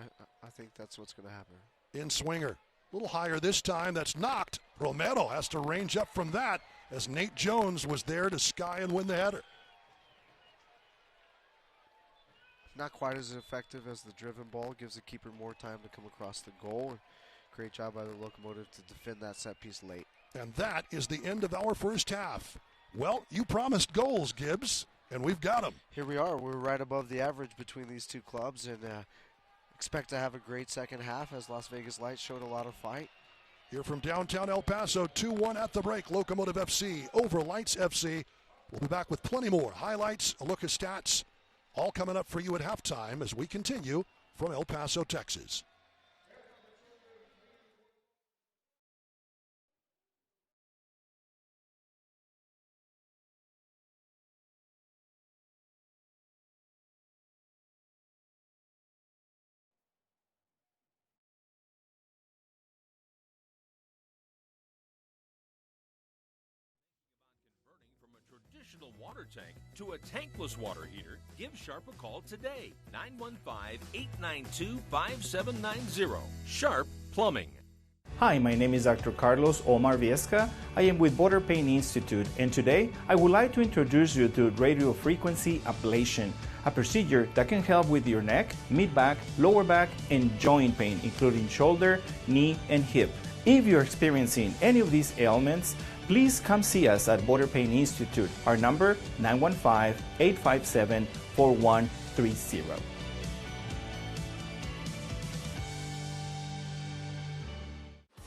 I think that's what's going to happen. In swinger. A little higher this time. That's knocked. Romero has to range up from that as Nate Jones was there to sky and win the header. not quite as effective as the driven ball. Gives the keeper more time to come across the goal. Great job by the Locomotive to defend that set piece late. And that is the end of our first half. Well, you promised goals, Gibbs, and we've got them. Here we are. We're right above the average between these two clubs, and expect to have a great second half as Las Vegas Lights showed a lot of fight. Here from downtown El Paso, 2-1 at the break. Locomotive FC over Lights FC. We'll be back with plenty more highlights, a look at stats, all coming up for you at halftime as we continue from El Paso, Texas. Traditional water tank to a tankless water heater, give Sharp a call today. 915-892-5790. Sharp Plumbing. Hi, my name is Dr. Carlos Omar Viesca. I am with Border Pain Institute, and today I would like to introduce you to radio frequency ablation, a procedure that can help with your neck, mid-back, lower back, and joint pain, including shoulder, knee, and hip. If you're experiencing any of these ailments, please come see us at Border Pain Institute. Our number, 915-857-4130.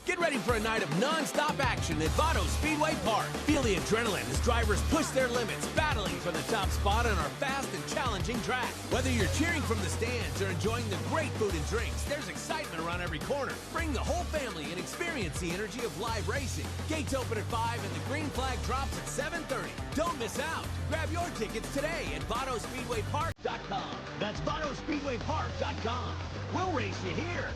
Get ready for a night of non-stop action at Paso Speedway Park. Feel the adrenaline as drivers push their limits, battling for the top spot on our fast and challenging track. Whether you're cheering from the stands or enjoying the great food and drinks, there's excitement around every corner. Bring the whole family and experience the energy of live racing. Gates open at 5 and the green flag drops at 7:30. Don't miss out. Grab your tickets today at VotospeedwayPark.com. That's VotospeedwayPark.com. We'll race you here.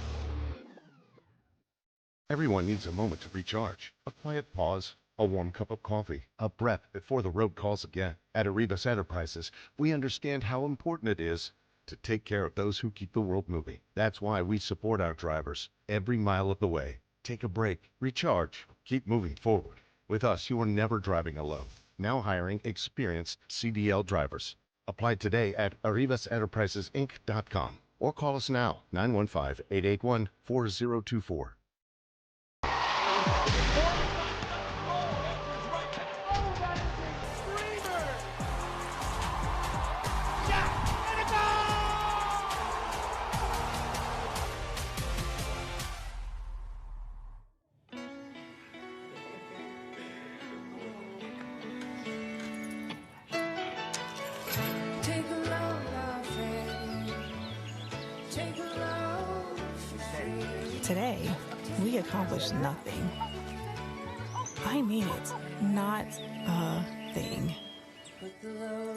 Everyone needs a moment to recharge. A quiet pause, a warm cup of coffee, a breath before the road calls again. At Arribas Enterprises, we understand how important it is to take care of those who keep the world moving. That's why we support our drivers every mile of the way. Take a break, recharge, keep moving forward. With us, you are never driving alone. Now hiring experienced CDL drivers. Apply today at ArribasEnterprisesInc.com or call us now, 915-881-4024. Today, we accomplished nothing. I mean it, not a thing.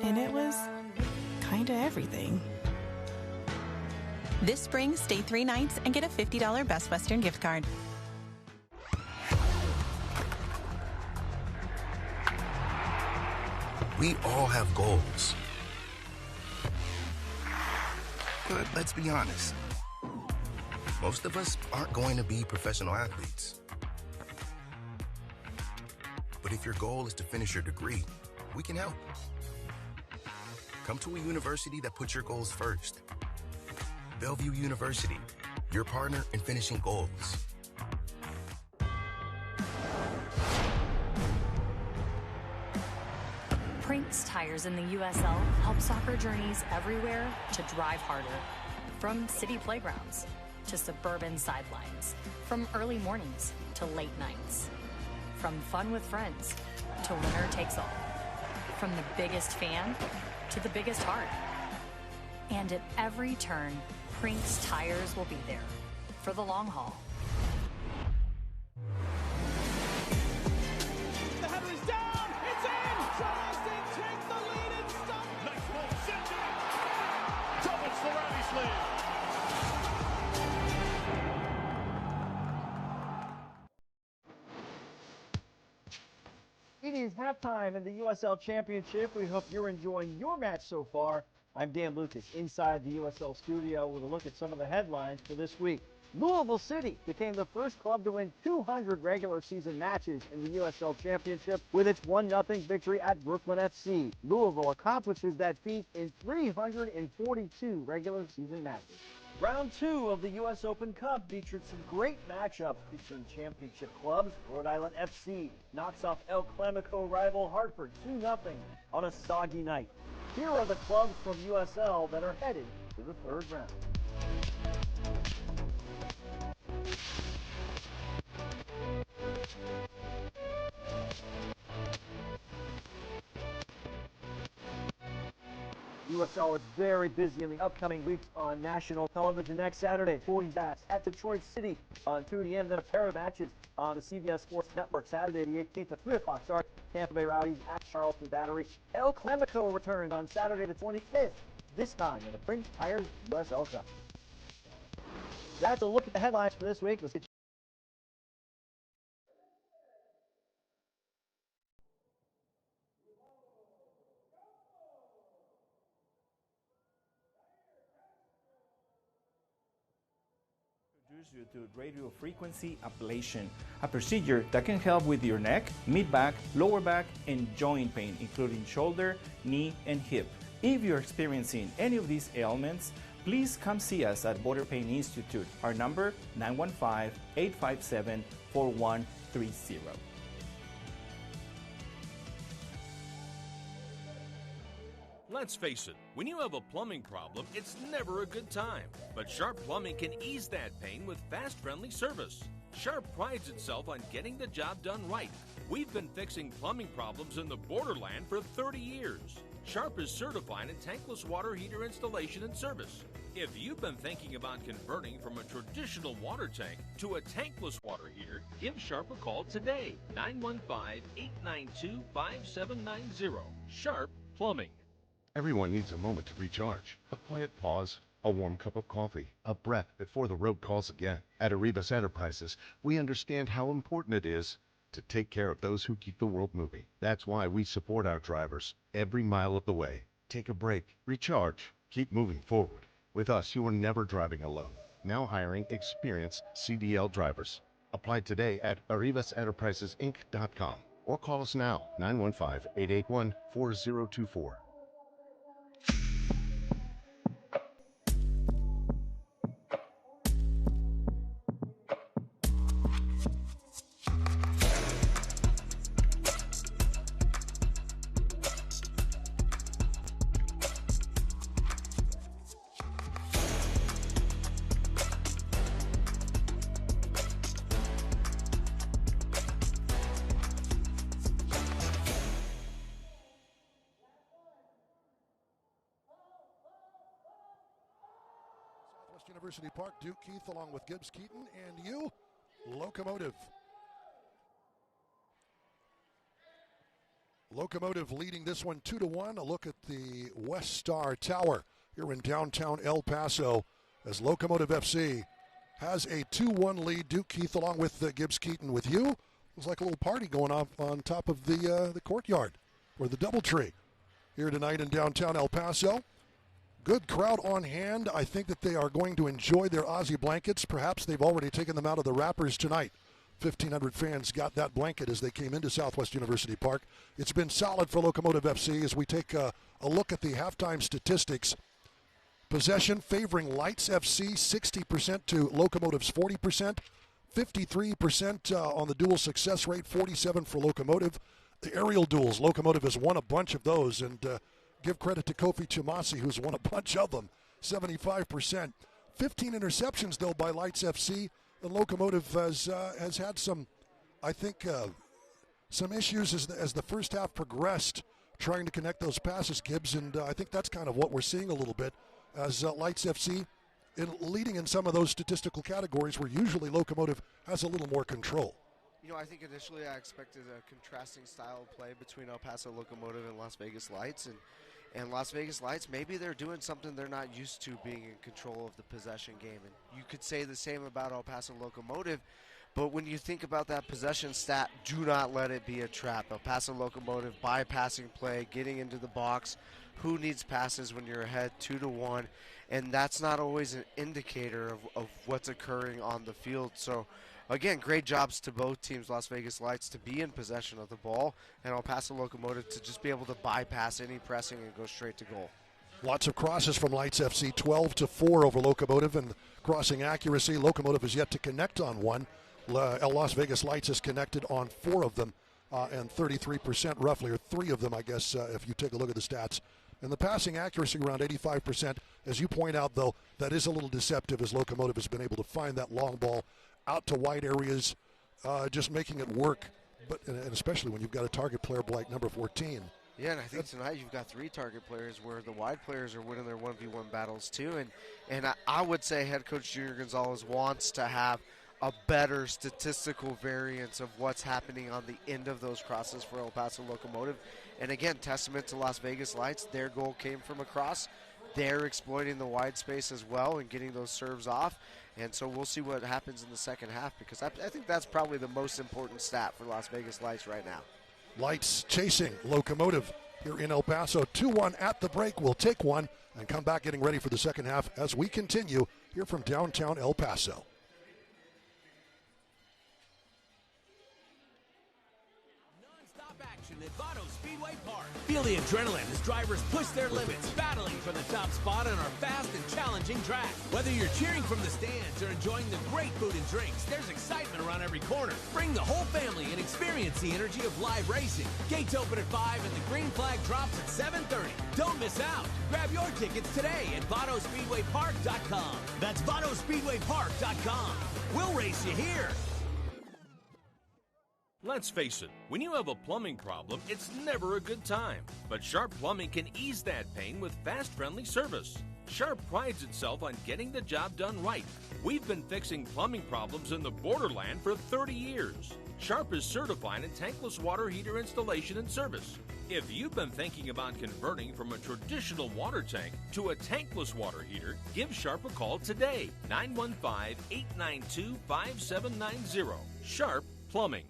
And it was kinda everything. This spring, stay 3 nights and get a $50 Best Western gift card. We all have goals. But let's be honest. Most of us aren't going to be professional athletes. But if your goal is to finish your degree, we can help. Come to a university that puts your goals first. Bellevue University, your partner in finishing goals. Prinks Tires in the USL help soccer journeys everywhere to drive harder. From city playgrounds to suburban sidelines, from early mornings to late nights, from fun with friends to winner takes all, from the biggest fan to the biggest heart. And at every turn, Prinks Tires will be there for the long haul. The header is down, it's in! Charleston takes the lead and stops. Nice ball, Cynthia! Doubles the rally sleeve. It is halftime in the USL Championship. We hope you're enjoying your match so far. I'm Dan Lucas inside the USL studio with a look at some of the headlines for this week. Louisville City became the first club to win 200 regular season matches in the USL Championship with its 1-0 victory at Brooklyn FC. Louisville accomplishes that feat in 342 regular season matches. Round 2 of the U.S. Open Cup featured some great matchups between championship clubs. Rhode Island FC knocks off El Clamico rival Hartford 2-0 on a soggy night. Here are the clubs from USL that are headed to the third round. USL is very busy in the upcoming weeks on national television. Next Saturday, 40 bats at Detroit City on 2 p.m. Then a pair of matches on the CBS Sports Network. Saturday the 18th at 3 o'clock start. Tampa Bay Rowdies at Charleston Battery. El Clamico returns on Saturday the 25th, this time in the Prince Tires USL Cup. That's a look at the headlines for this week. Let's get Introduce you to radio frequency ablation, a procedure that can help with your neck, mid-back, lower back, and joint pain, including shoulder, knee, and hip. If you're experiencing any of these ailments, please come see us at Border Pain Institute. Our number, 915-857-4130. Let's face it, when you have a plumbing problem, it's never a good time. But Sharp Plumbing can ease that pain with fast, friendly service. Sharp prides itself on getting the job done right. We've been fixing plumbing problems in the borderland for 30 years. Sharp is certified in tankless water heater installation and service. If you've been thinking about converting from a traditional water tank to a tankless water heater, give Sharp a call today, 915-892-5790. Sharp Plumbing. Everyone needs a moment to recharge. A quiet pause, a warm cup of coffee, a breath before the road calls again. At Arribas Enterprises, we understand how important it is to take care of those who keep the world moving. That's why we support our drivers every mile of the way. Take a break, recharge, keep moving forward. With us, you are never driving alone. Now hiring experienced CDL drivers. Apply today at arribasenterprisesinc.com or call us now, 915-881-4024. University Park, Duke Keith along with Gibbs Keaton and you, Locomotive. Locomotive leading this one 2-1. A look at the West Star Tower here in downtown El Paso as Locomotive FC has a 2-1 lead. Duke Keith along with Gibbs Keaton with you. Looks like a little party going on top of the courtyard or the DoubleTree here tonight in downtown El Paso. Good crowd on hand. I think that they are going to enjoy their Aussie blankets. Perhaps they've already taken them out of the wrappers tonight. 1,500 fans got that blanket as they came into Southwest University Park. It's been solid for Locomotive FC as we take a look at the halftime statistics. Possession favoring Lights FC, 60% to Locomotive's 40%. 53% on the dual success rate, 47% for Locomotive. The aerial duels, Locomotive has won a bunch of those, and give credit to Kofi Chimasi, who's won a bunch of them, 75%. 15 interceptions, though, by Lights FC. The Locomotive has had some, I think, some issues as the first half progressed, trying to connect those passes, Gibbs, and I think that's kind of what we're seeing a little bit as Lights FC leading in some of those statistical categories where usually Locomotive has a little more control. You know, I think initially I expected a contrasting style of play between El Paso Locomotive and Las Vegas Lights, and Las Vegas Lights, maybe they're doing something they're not used to, being in control of the possession game. And you could say the same about El Paso Locomotive, But when you think about that possession stat, do not let it be a trap. El Paso Locomotive bypassing play, getting into the box. Who needs passes when you're ahead 2-1? And that's not always an indicator of what's occurring on the field. So, again, great jobs to both teams, Las Vegas Lights to be in possession of the ball, and El Paso Locomotive to just be able to bypass any pressing and go straight to goal. Lots of crosses from Lights FC, 12-4 over Locomotive, and crossing accuracy. Locomotive is yet to connect on one. Las Vegas Lights has connected on 4 of them, and 33% roughly, or 3 of them, I guess, if you take a look at the stats. And the passing accuracy around 85%. As you point out, though, that is a little deceptive as Locomotive has been able to find that long ball out to wide areas, just making it work, and especially when you've got a target player like number 14. Yeah, and I think tonight you've got 3 target players where the wide players are winning their 1v1 battles too. And I would say head coach Junior Gonzalez wants to have a better statistical variance of what's happening on the end of those crosses for El Paso Locomotive. And again, testament to Las Vegas Lights. Their goal came from across. They're exploiting the wide space as well and getting those serves off. And so we'll see what happens in the second half, because I think that's probably the most important stat for Las Vegas Lights right now. Lights chasing Locomotive here in El Paso. 2-1 at the break. We'll take one and come back getting ready for the second half as we continue here from downtown El Paso. At Vado Speedway Park. Feel the adrenaline as drivers push their limits, battling for the top spot on our fast and challenging track. Whether you're cheering from the stands or enjoying the great food and drinks, there's excitement around every corner. Bring the whole family and experience the energy of live racing. Gates open at 5 and the green flag drops at 7:30. Don't miss out. Grab your tickets today at VadoSpeedwayPark.com. That's VadoSpeedwayPark.com. We'll race you here. Let's face it, when you have a plumbing problem, it's never a good time. But Sharp Plumbing can ease that pain with fast, friendly service. Sharp prides itself on getting the job done right. We've been fixing plumbing problems in the borderland for 30 years. Sharp is certified in tankless water heater installation and service. If you've been thinking about converting from a traditional water tank to a tankless water heater, give Sharp a call today, 915-892-5790. Sharp Plumbing.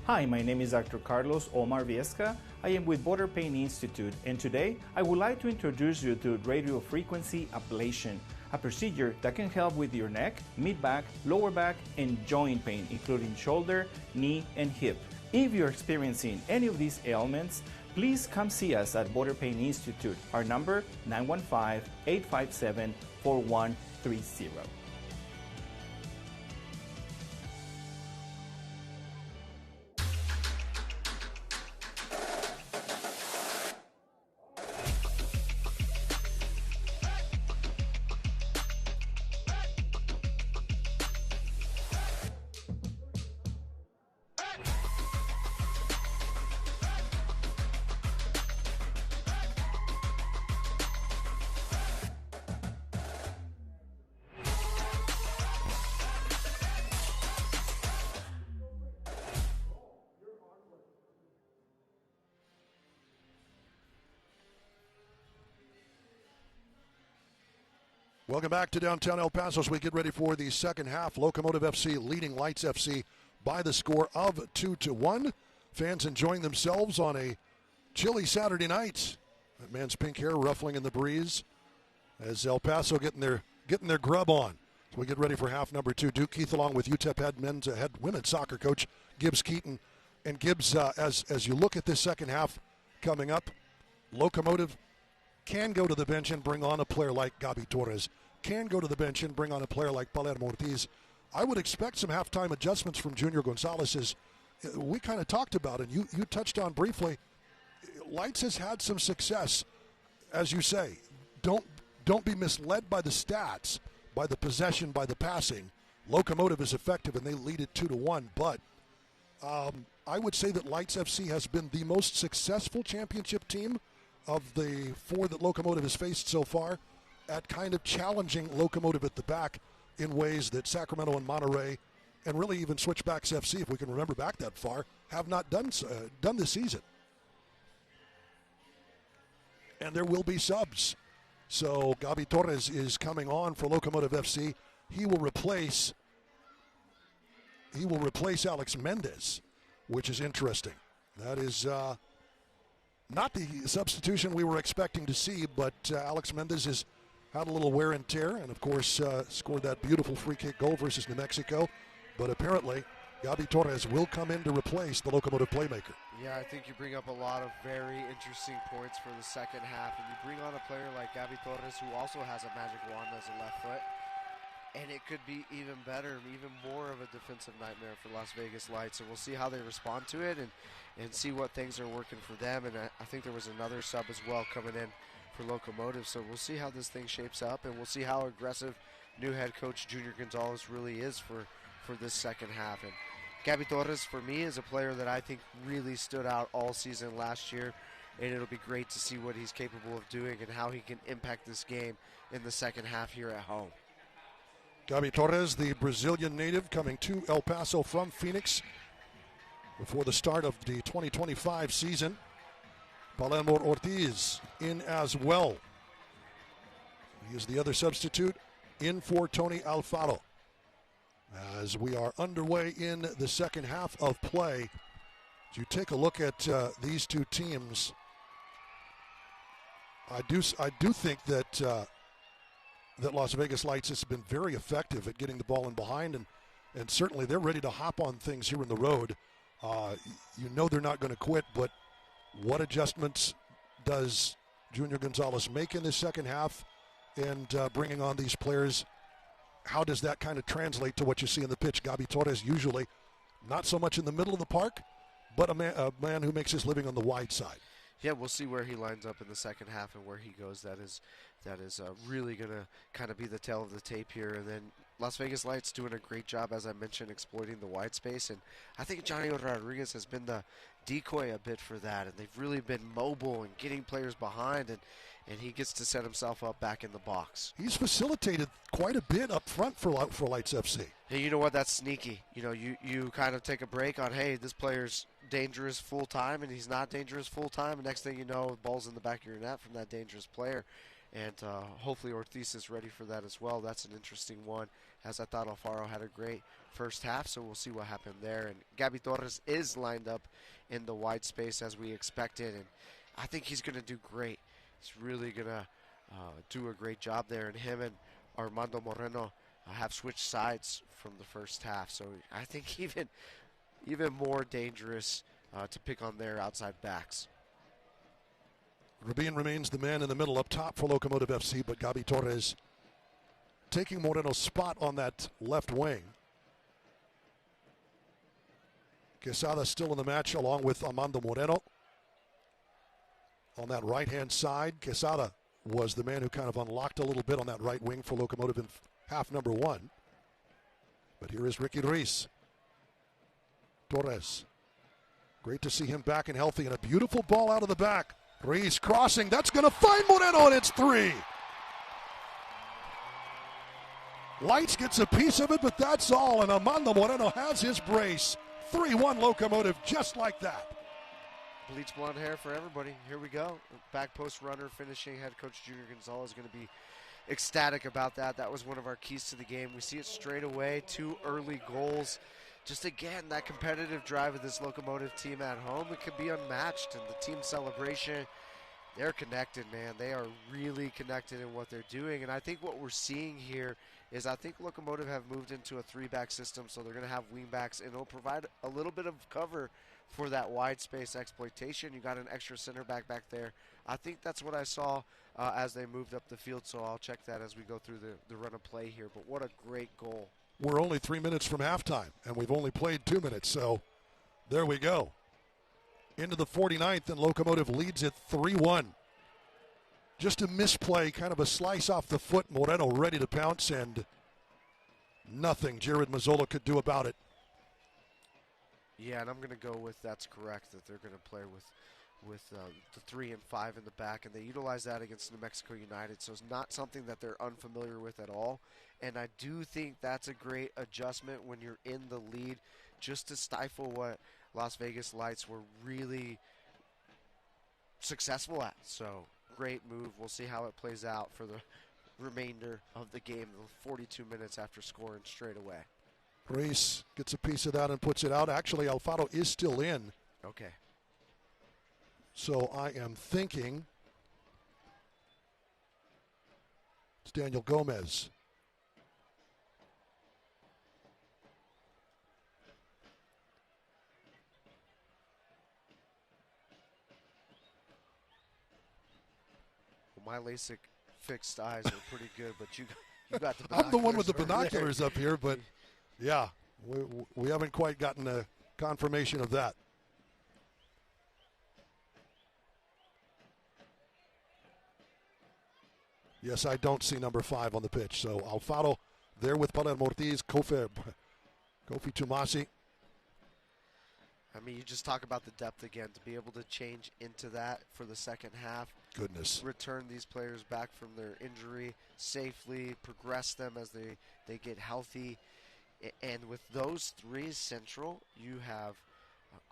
Hi, my name is Dr. Carlos Omar Viesca. I am with Border Pain Institute, and today I would like to introduce you to radio frequency ablation, a procedure that can help with your neck, mid-back, lower back, and joint pain, including shoulder, knee, and hip. If you're experiencing any of these ailments, please come see us at Border Pain Institute. Our number, 915-857-4130. Welcome back to downtown El Paso as we get ready for the second half. Locomotive FC leading Lights FC by the score of 2-1. Fans enjoying themselves on a chilly Saturday night. That man's pink hair ruffling in the breeze as El Paso getting their grub on. So we get ready for half number 2. Duke Keith along with UTEP head women's soccer coach Gibbs Keaton. And Gibbs, as you look at this second half coming up, Locomotive can go to the bench and bring on a player like Gabi Torres, can go to the bench and bring on a player like Palermo Ortiz. I would expect some halftime adjustments from Junior Gonzalez, as we kind of talked about, and you touched on briefly. Lights has had some success, as you say. Don't be misled by the stats, by the possession, by the passing. Locomotive is effective, and they lead it 2-1, but I would say that Lights FC has been the most successful championship team of the 4 that Locomotive has faced so far at kind of challenging Locomotive at the back in ways that Sacramento and Monterey, and really even Switchbacks FC, if we can remember back that far, have not done this season. And there will be subs. So Gabi Torres is coming on for Locomotive FC. He will replace he will replace Alex Mendez, which is interesting. That is not the substitution we were expecting to see, but Alex Mendez has had a little wear and tear, and of course scored that beautiful free kick goal versus New Mexico. But apparently, Gabi Torres will come in to replace the Locomotive playmaker. Yeah, I think you bring up a lot of very interesting points for the second half, and you bring on a player like Gabi Torres, who also has a magic wand as a left foot, and it could be even better and even more of a defensive nightmare for Las Vegas Lights. So we'll see how they respond to it and see what things are working for them. And I think there was another sub as well coming in for Locomotive, so we'll see how this thing shapes up, and we'll see how aggressive new head coach Junior Gonzalez really is for this second half. And Gabi Torres, for me, is a player that I think really stood out all season last year, and it'll be great to see what he's capable of doing and how he can impact this game in the second half here at home. Gabi Torres, the Brazilian native, coming to El Paso from Phoenix before the start of the 2025 season. Palermo Ortiz in as well. He is the other substitute in for Tony Alfaro. As we are underway in the second half of play, as you take a look at these two teams, I do think that that Las Vegas Lights has been very effective at getting the ball in behind, and certainly they're ready to hop on things here in the road. You know they're not going to quit, but what adjustments does Junior Gonzalez make in this second half, and bringing on these players? How does that kind of translate to what you see in the pitch? Gabi Torres usually not so much in the middle of the park, but a man who makes his living on the wide side. Yeah, we'll see where he lines up in the second half and where he goes. That is really going to kind of be the tail of the tape here. And then Las Vegas Lights doing a great job, as I mentioned, exploiting the wide space. And I think Johnny Rodriguez has been the decoy a bit for that. And they've really been mobile and getting players behind, and he gets to set himself up back in the box. He's facilitated quite a bit up front for Lights FC. Hey, you know what? That's sneaky. You know, you kind of take a break on, hey, this player's dangerous full time, and he's not dangerous full time. And next thing you know, the ball's in the back of your net from that dangerous player. And hopefully Ortiz is ready for that as well. That's an interesting one, as I thought Alfaro had a great first half, so we'll see what happened there. And Gabi Torres is lined up in the wide space as we expected, and I think he's going to do great. He's really going to do a great job there, and him and Armando Moreno have switched sides from the first half, so I think even more dangerous to pick on their outside backs. Rabin remains the man in the middle up top for Locomotive FC, but Gabi Torres taking Moreno's spot on that left wing. Quesada still in the match along with Armando Moreno. On that right-hand side, Quesada was the man who kind of unlocked a little bit on that right wing for Locomotive in half number one. But here is Ricky Ruiz. Torres. Great to see him back and healthy, and a beautiful ball out of the back. Ruiz crossing. That's going to find Moreno, and it's 3. Lights gets a piece of it, but that's all, and Armando Moreno has his brace. 3-1 Locomotive, just like that. Bleach blonde hair for everybody. Here we go. Back post runner finishing. Head coach Junior Gonzalez is going to be ecstatic about that. That was one of our keys to the game. We see it straight away. 2 early goals. Just again, that competitive drive of this Locomotive team at home, it could be unmatched. And the team celebration, they're connected, man. They are really connected in what they're doing. And I think what we're seeing here is I think Locomotive have moved into a 3-back system, so they're going to have wingbacks, and it'll provide a little bit of cover for that wide space exploitation. You got an extra center back there. I think that's what I saw as they moved up the field, so I'll check that as we go through the run of play here. But what a great goal. We're only 3 minutes from halftime, and we've only played 2 minutes, so there we go. Into the 49th, and Locomotive leads it 3-1. Just a misplay, kind of a slice off the foot. Moreno ready to pounce, and nothing Jared Mazzola could do about it. Yeah, and I'm going to go with that's correct, that they're going to play with the 3 and 5 in the back, and they utilize that against New Mexico United, so it's not something that they're unfamiliar with at all. And I do think that's a great adjustment when you're in the lead, just to stifle what Las Vegas Lights were really successful at. So great move. We'll see how it plays out for the remainder of the game, the 42 minutes after scoring straight away. Reese gets a piece of that and puts it out. Actually, Alfaro is still in. Okay. So I am thinking it's Daniel Gomez. Well, my LASIK fixed eyes are pretty good, but you got the binoculars. I'm the one with the right binoculars there. up here, but yeah, we haven't quite gotten a confirmation of that. Yes, I don't see number 5 on the pitch. So Alfaro there with Palermo Ortiz, Kofi Tumasi. I mean, you just talk about the depth again, to be able to change into that for the second half. Goodness. Return these players back from their injury safely, progress them as they get healthy. And with those three central, you have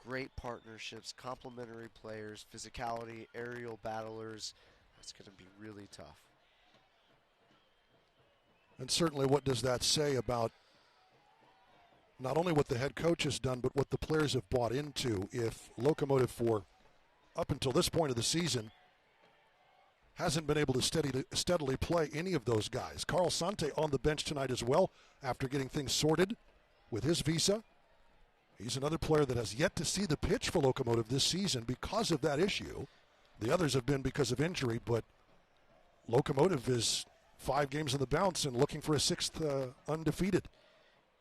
great partnerships, complementary players, physicality, aerial battlers. That's going to be really tough. And certainly what does that say about not only what the head coach has done, but what the players have bought into? If Locomotive, for up until this point of the season, hasn't been able to steadily play any of those guys. Carl Sante on the bench tonight as well after getting things sorted with his visa. He's another player that has yet to see the pitch for Locomotive this season because of that issue. The others have been because of injury, but Locomotive is 5 games in the bounce and looking for a 6th undefeated.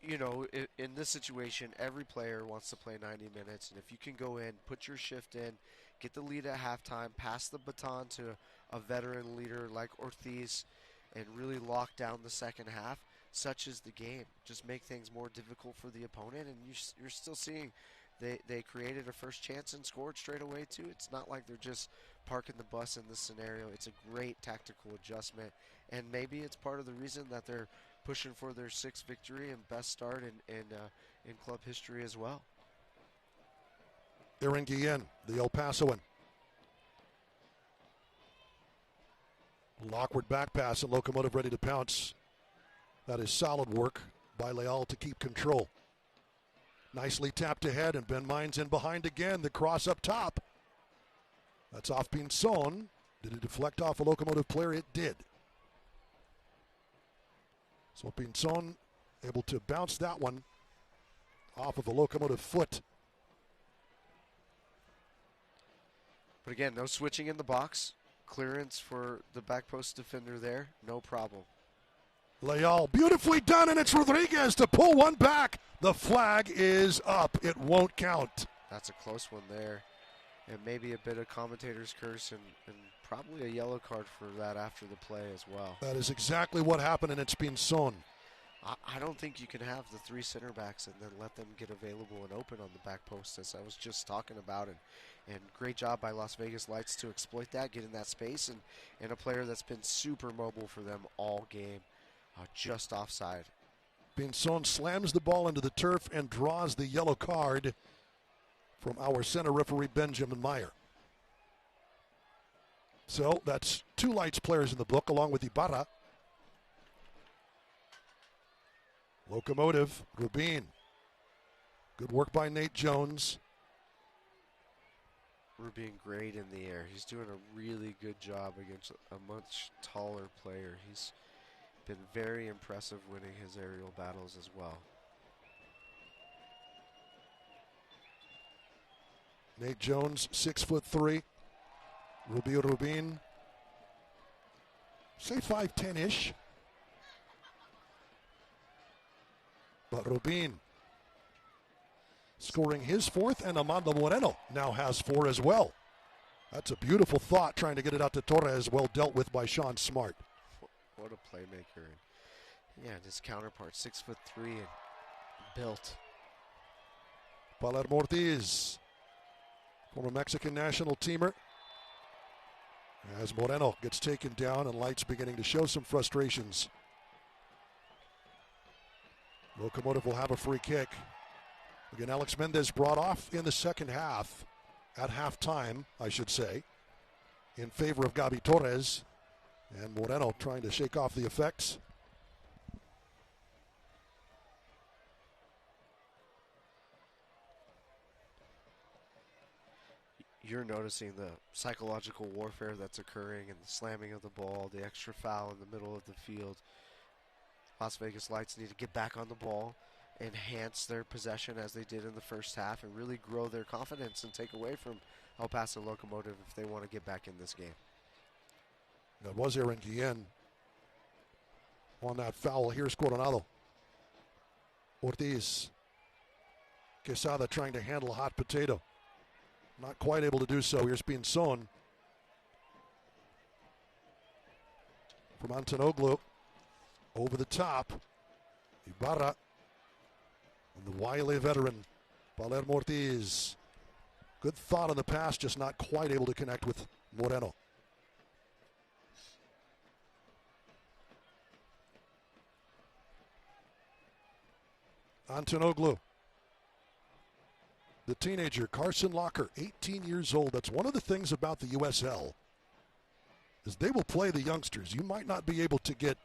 You know, in this situation, every player wants to play 90 minutes, and if you can go in, put your shift in, get the lead at halftime, pass the baton to a veteran leader like Ortiz, and really lock down the second half, such is the game. Just make things more difficult for the opponent, and you're still seeing they created a first chance and scored straight away too. It's not like they're just parking the bus in this scenario. It's a great tactical adjustment, and maybe it's part of the reason that they're pushing for their 6th victory and best start in club history as well. Aaron Guillen, the El Pasoan. Awkward back pass and Locomotive ready to pounce. That is solid work by Leal to keep control. Nicely tapped ahead, and Ben Mines in behind again. The cross up top. That's off Pinson. Did it deflect off a Locomotive player? It did. So Pinson able to bounce that one off of a Locomotive foot. But again, no switching in the box. Clearance for the back post defender there. No problem. Leal beautifully done, and it's Rodriguez to pull one back. The flag is up. It won't count. That's a close one there. And maybe a bit of commentator's curse and probably a yellow card for that after the play as well. That is exactly what happened, and it's Pinson. I don't think you can have the 3 center backs and then let them get available and open on the back post, as I was just talking about. And great job by Las Vegas Lights to exploit that, get in that space, and a player that's been super mobile for them all game, just offside. Pinson slams the ball into the turf and draws the yellow card from our center referee, Benjamin Meyer. So that's 2 Lights players in the book, along with Ibarra. Locomotive, Rubin. Good work by Nate Jones. Rubin great in the air. He's doing a really good job against a much taller player. He's been very impressive winning his aerial battles as well. Nate Jones, 6'3". Rubin, say 5'10"-ish. But Rubin scoring his 4th, and Amando Moreno now has 4 as well. That's a beautiful thought, trying to get it out to Torres, well dealt with by Sean Smart. What a playmaker. Yeah, and his counterpart, 6'3" and built. Palermo Ortiz, former Mexican national teamer. As Moreno gets taken down and Lights beginning to show some frustrations. Locomotive will have a free kick. Again, Alex Mendez brought off in the second half, at halftime, I should say, in favor of Gabi Torres. And Moreno trying to shake off the effects. you're noticing the psychological warfare that's occurring and the slamming of the ball, the extra foul in the middle of the field. Las Vegas Lights need to get back on the ball, enhance their possession as they did in the first half, and really grow their confidence and take away from El Paso Locomotive if they want to get back in this game. That was Aaron Guillen on that foul. Here's Coronado. Ortiz. Quesada trying to handle a hot potato. Not quite able to do so. Here's Pinzon. From Antonoglu. Over the top. Ibarra. And the wily veteran, Palermo Ortiz. Good thought on the pass, just not quite able to connect with Moreno. Antonoglu. The teenager, Carson Locker, 18 years old. That's one of the things about the USL, is they will play the youngsters. You might not be able to get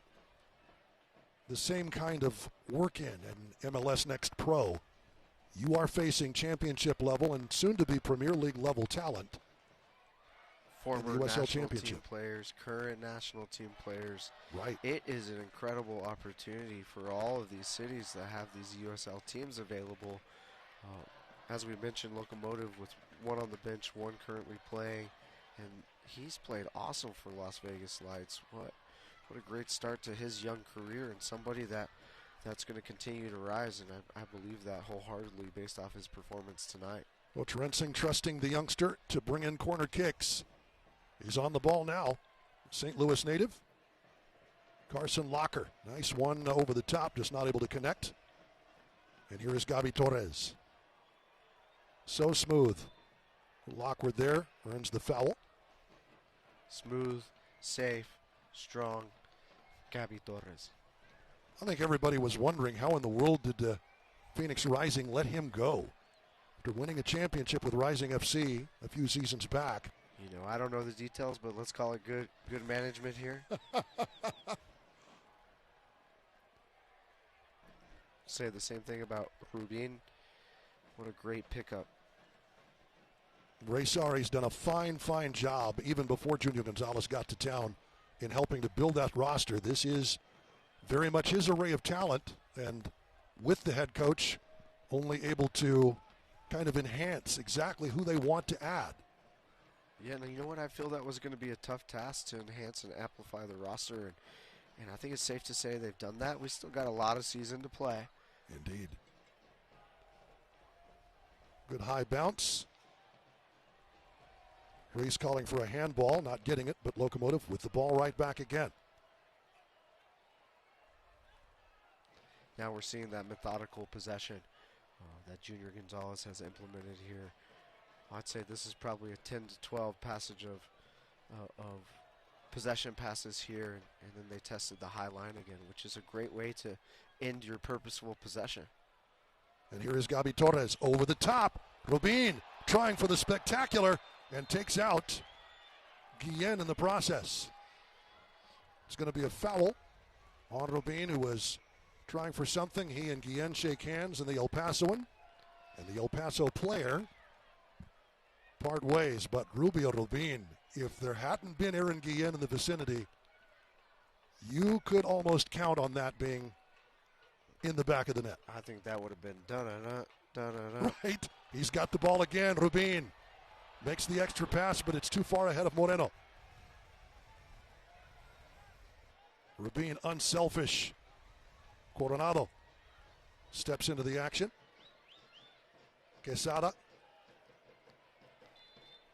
the same kind of work in MLS Next Pro. You are facing championship level and soon to be Premier League level talent. Former USL national Championship team players, current national team players. Right. It is an incredible opportunity for all of these cities that have these USL teams available. As we mentioned, Locomotive with one on the bench, one currently playing, and he's played awesome for Las Vegas Lights. What a great start to his young career, and somebody that's going to continue to rise, and I believe that wholeheartedly based off his performance tonight. Well, Rensing trusting the youngster to bring in corner kicks. He's on the ball now. St. Louis native. Carson Locker. Nice one over the top, just not able to connect. And here is Gabi Torres. So smooth. Lockwood there earns the foul. Smooth, safe, strong, Gabi Torres. I think everybody was wondering how in the world did Phoenix Rising let him go after winning a championship with Rising FC a few seasons back. You know, I don't know the details, but let's call it good management here. Say the same thing about Rubin. What a great pickup. Ray Sari's done a fine job even before Junior Gonzalez got to town in helping to build that roster. This is very much his array of talent, and with the head coach only able to kind of enhance exactly who they want to add. Yeah, and you know what? I feel that was going to be a tough task to enhance and amplify the roster, and I think it's safe to say they've done that. We still got a lot of season to play. Indeed. Good high bounce. Reese calling for a handball, not getting it, but Locomotive with the ball right back again. Now we're seeing that methodical possession that Junior Gonzalez has implemented here. I'd say this is probably a 10 to 12 passage of possession passes here, and then they tested the high line again, which is a great way to end your purposeful possession. And here is Gabi Torres over the top. Rubin trying for the spectacular and takes out Guillen in the process. It's going to be a foul on Rubin, who was trying for something. He and Guillen shake hands, and the El Pasoan and the El Paso player part ways. But Rubio Rubin, if there hadn't been Aaron Guillen in the vicinity, you could almost count on that being in the back of the net. I think that would have been da-da-da. Right. He's got the ball again. Rubin makes the extra pass, but it's too far ahead of Moreno. Rubin unselfish. Coronado steps into the action. Quesada.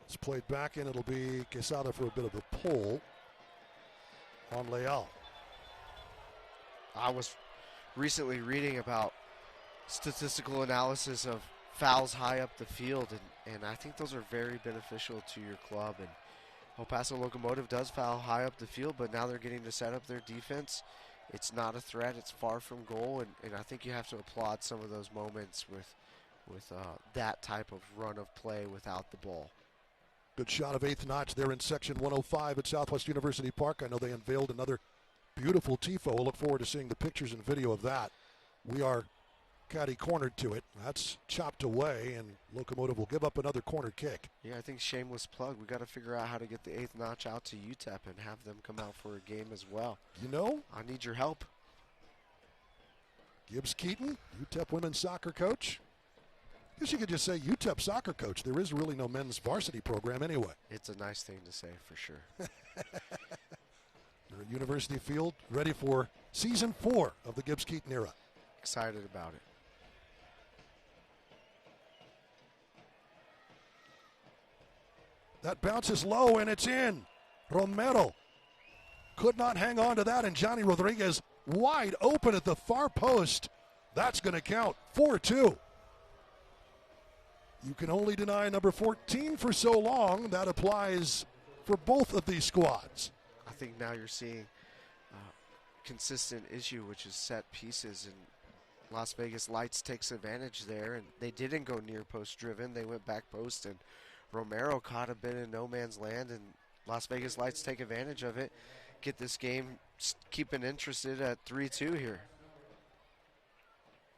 It's played back in. It'll be Quesada for a bit of a pull on Leal. I was recently reading about statistical analysis of fouls high up the field, and I think those are very beneficial to your club. And El Paso Locomotive does foul high up the field, but now they're getting to set up their defense. It's not a threat. It's far from goal, and I think you have to applaud some of those moments with that type of run of play without the ball. Good shot of eighth notch there in section 105 at Southwest University Park. I know they unveiled another beautiful TIFO. We'll look forward to seeing the pictures and video of that. We are Caddy cornered to it. That's chopped away, and Locomotive will give up another corner kick. Yeah, I think shameless plug. We got to figure out how to get the 8th notch out to UTEP and have them come out for a game as well. You know, I need your help. Gibbs Keaton, UTEP women's soccer coach. I guess you could just say UTEP soccer coach. There is really no men's varsity program anyway. It's a nice thing to say for sure. They're at University Field, ready for season 4 of the Gibbs Keaton era. Excited about it. That bounces low, and it's in. Romero could not hang on to that, and Johnny Rodriguez wide open at the far post. That's going to count. 4-2. You can only deny number 14 for so long. That applies for both of these squads. I think now you're seeing a consistent issue, which is set pieces, and Las Vegas Lights takes advantage there, and they didn't go near post driven. They went back post, and Romero caught a bit in no man's land, and Las Vegas Lights take advantage of it. Get this game keeping interested at 3-2 here.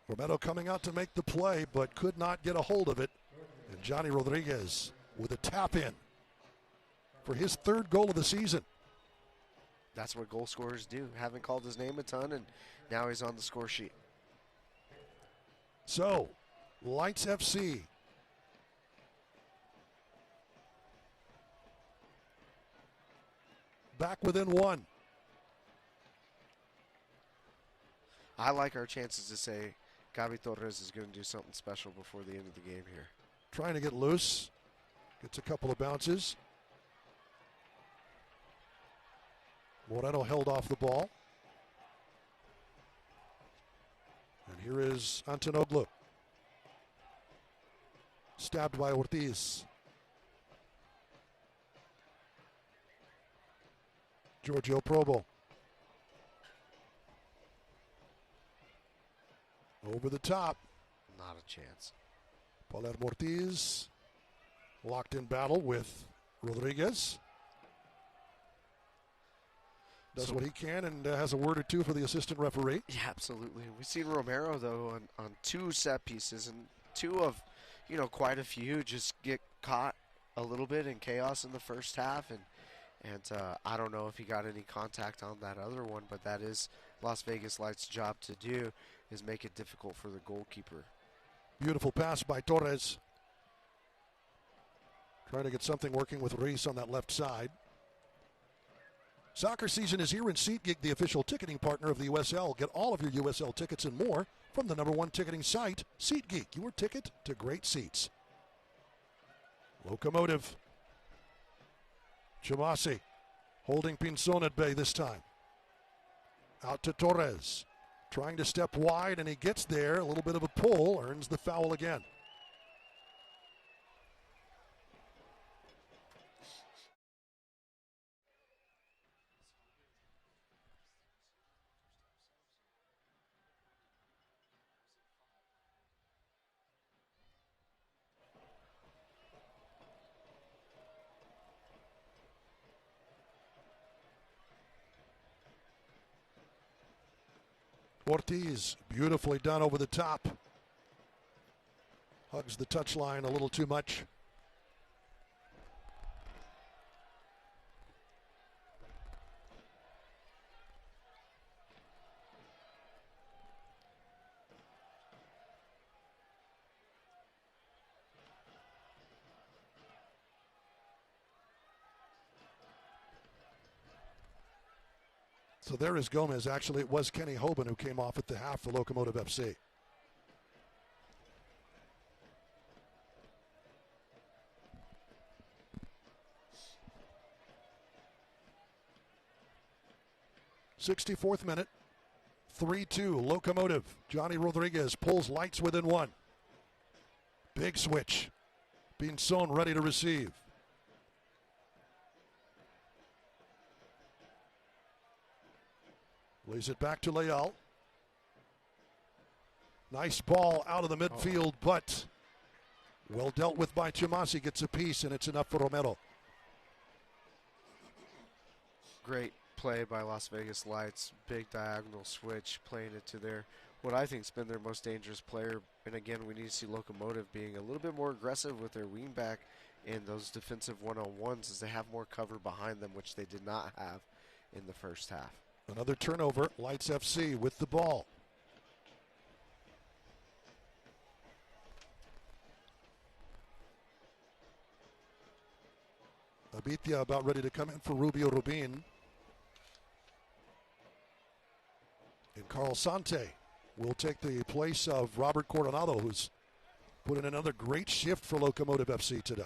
Romero coming out to make the play, but could not get a hold of it. And Johnny Rodriguez with a tap in for his 3rd goal of the season. That's what goal scorers do. Haven't called his name a ton, and now he's on the score sheet. So, Lights FC back within 1. I like our chances to say Gaby Torres is going to do something special before the end of the game here. Trying to get loose. Gets a couple of bounces. Moreno held off the ball. And here is Antonoglu. Stabbed by Ortiz. Giorgio Probo. Over the top. Not a chance. Palermo Ortiz. Locked in battle with Rodriguez. Does what he can and has a word or two for the assistant referee. Yeah, absolutely. We've seen Romero, though, on 2 set pieces, and 2 of, quite a few just get caught a little bit in chaos in the first half. And I don't know if he got any contact on that other one, but that is Las Vegas Lights' job to do, is make it difficult for the goalkeeper. Beautiful pass by Torres. Trying to get something working with Reese on that left side. Soccer season is here, and SeatGeek, the official ticketing partner of the USL. Get all of your USL tickets and more from the #1 ticketing site, SeatGeek, your ticket to great seats. Locomotive. Chamasi holding Pinzon at bay this time. Out to Torres. Trying to step wide, and he gets there. A little bit of a pull, earns the foul again. Ortiz, beautifully done over the top. Hugs the touchline a little too much. So there is Gomez. Actually, it was Kenny Hoban who came off at the half for Locomotive FC. '64th minute, 3-2, Locomotive. Johnny Rodriguez pulls Lights within 1. Big switch. Pinzon ready to receive. Lays it back to Leal. Nice ball out of the midfield, but well dealt with by Chamasi. Gets a piece, and it's enough for Romero. Great play by Las Vegas Lights. Big diagonal switch, playing it to their what I think's been their most dangerous player. And again, we need to see Locomotive being a little bit more aggressive with their wingback and those defensive one-on-ones as they have more cover behind them, which they did not have in the first half. Another turnover. Lights FC with the ball. Abitia about ready to come in for Rubio Rubin. And Carl Sante will take the place of Robert Coronado, who's put in another great shift for Locomotive FC today.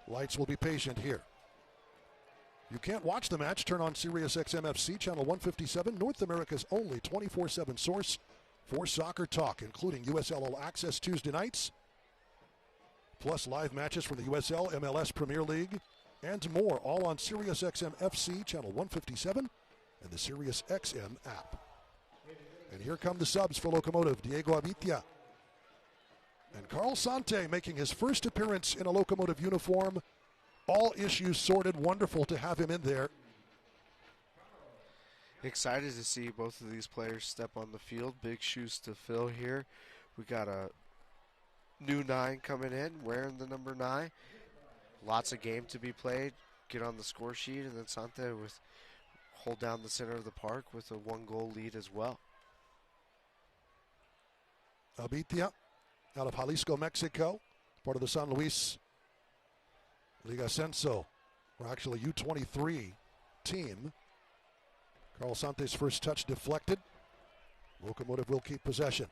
Lights will be patient here. You can't watch the match? Turn on Sirius XM FC, channel 157, North America's only 24/7 source for soccer talk, including USL All Access Tuesday nights, plus live matches from the USL, MLS Premier League, and more, all on Sirius XM FC, channel 157, and the Sirius XM app. And here come the subs for Locomotive. Diego Abitia and Carl Sante making his first appearance in a Locomotive uniform. All issues sorted. Wonderful to have him in there. Excited to see both of these players step on the field. Big shoes to fill here. We got a new 9 coming in, wearing the number 9. Lots of game to be played. Get on the score sheet, and then Sante with hold down the center of the park with a 1-goal lead as well. Abitia out of Jalisco, Mexico, part of the San Luis Liga Ascenso, or actually U23 team. Carl Sante's first touch deflected. Locomotive will keep possession.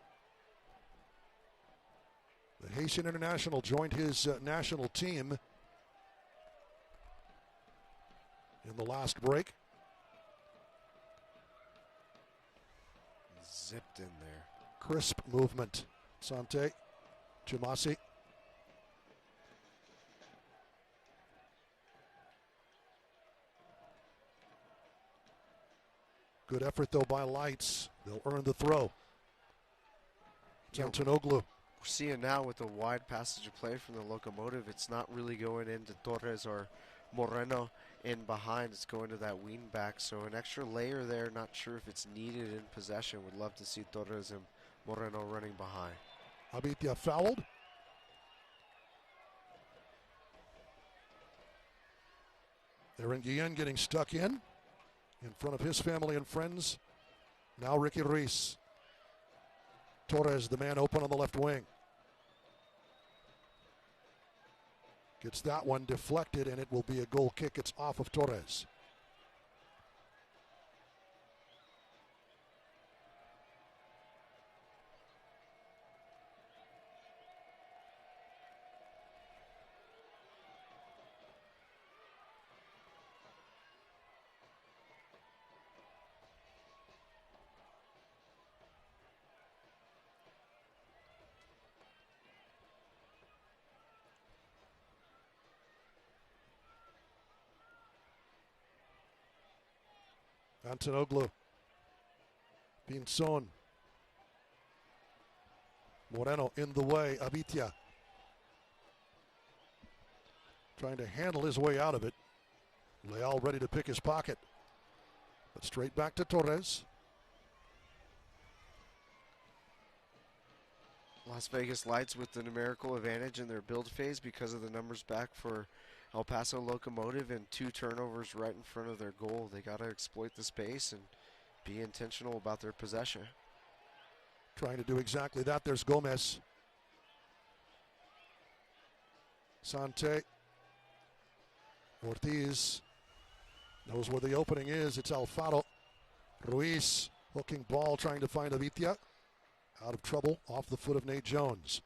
The Haitian international joined his national team in the last break. Zipped in there. Crisp movement. Sante, Chumasi. Good effort, though, by Lights. They'll earn the throw. Antonoglu. We're seeing now with the wide passage of play from the Locomotive, it's not really going into Torres or Moreno in behind. It's going to that wing back. So an extra layer there. Not sure if it's needed in possession. Would love to see Torres and Moreno running behind. Abitia fouled. Aaron Guillen getting stuck in front of his family and friends. Now Ricky Ruiz. Torres, the man open on the left wing. Gets that one deflected, and it will be a goal kick. It's off of Torres. Antonoglu. Pinzon. Moreno in the way. Abitia trying to handle his way out of it. Leal ready to pick his pocket. But straight back to Torres. Las Vegas Lights with the numerical advantage in their build phase because of the numbers back for El Paso Locomotive and 2 turnovers right in front of their goal. They got to exploit the space and be intentional about their possession. Trying to do exactly that. There's Gomez. Sante. Ortiz knows where the opening is. It's Alfaro. Ruiz hooking ball, trying to find Abitia. Out of trouble, off the foot of Nate Jones.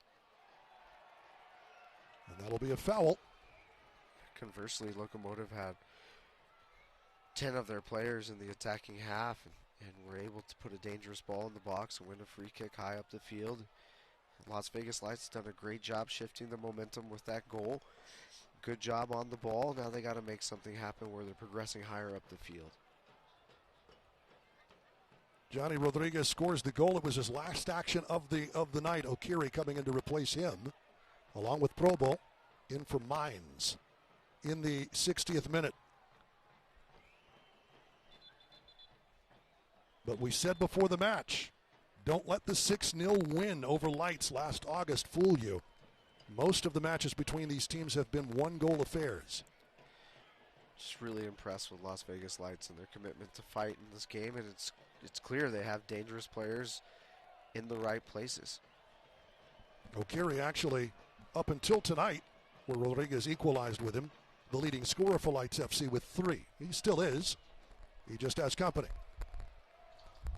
And that'll be a foul. Conversely, Locomotive had 10 of their players in the attacking half and were able to put a dangerous ball in the box and win a free kick high up the field. Las Vegas Lights done a great job shifting the momentum with that goal. Good job on the ball. Now they got to make something happen where they're progressing higher up the field. Johnny Rodriguez scores the goal. It was his last action of the night. Okiri coming in to replace him, along with Probo, in for Mines in the 60th minute. But we said before the match, don't let the 6-0 win over Lights last August fool you. Most of the matches between these teams have been one-goal affairs. Just really impressed with Las Vegas Lights and their commitment to fight in this game, and it's clear they have dangerous players in the right places. O'Carey actually, up until tonight, where Rodriguez equalized with him, the leading scorer for Lights FC with 3. He still is. He just has company.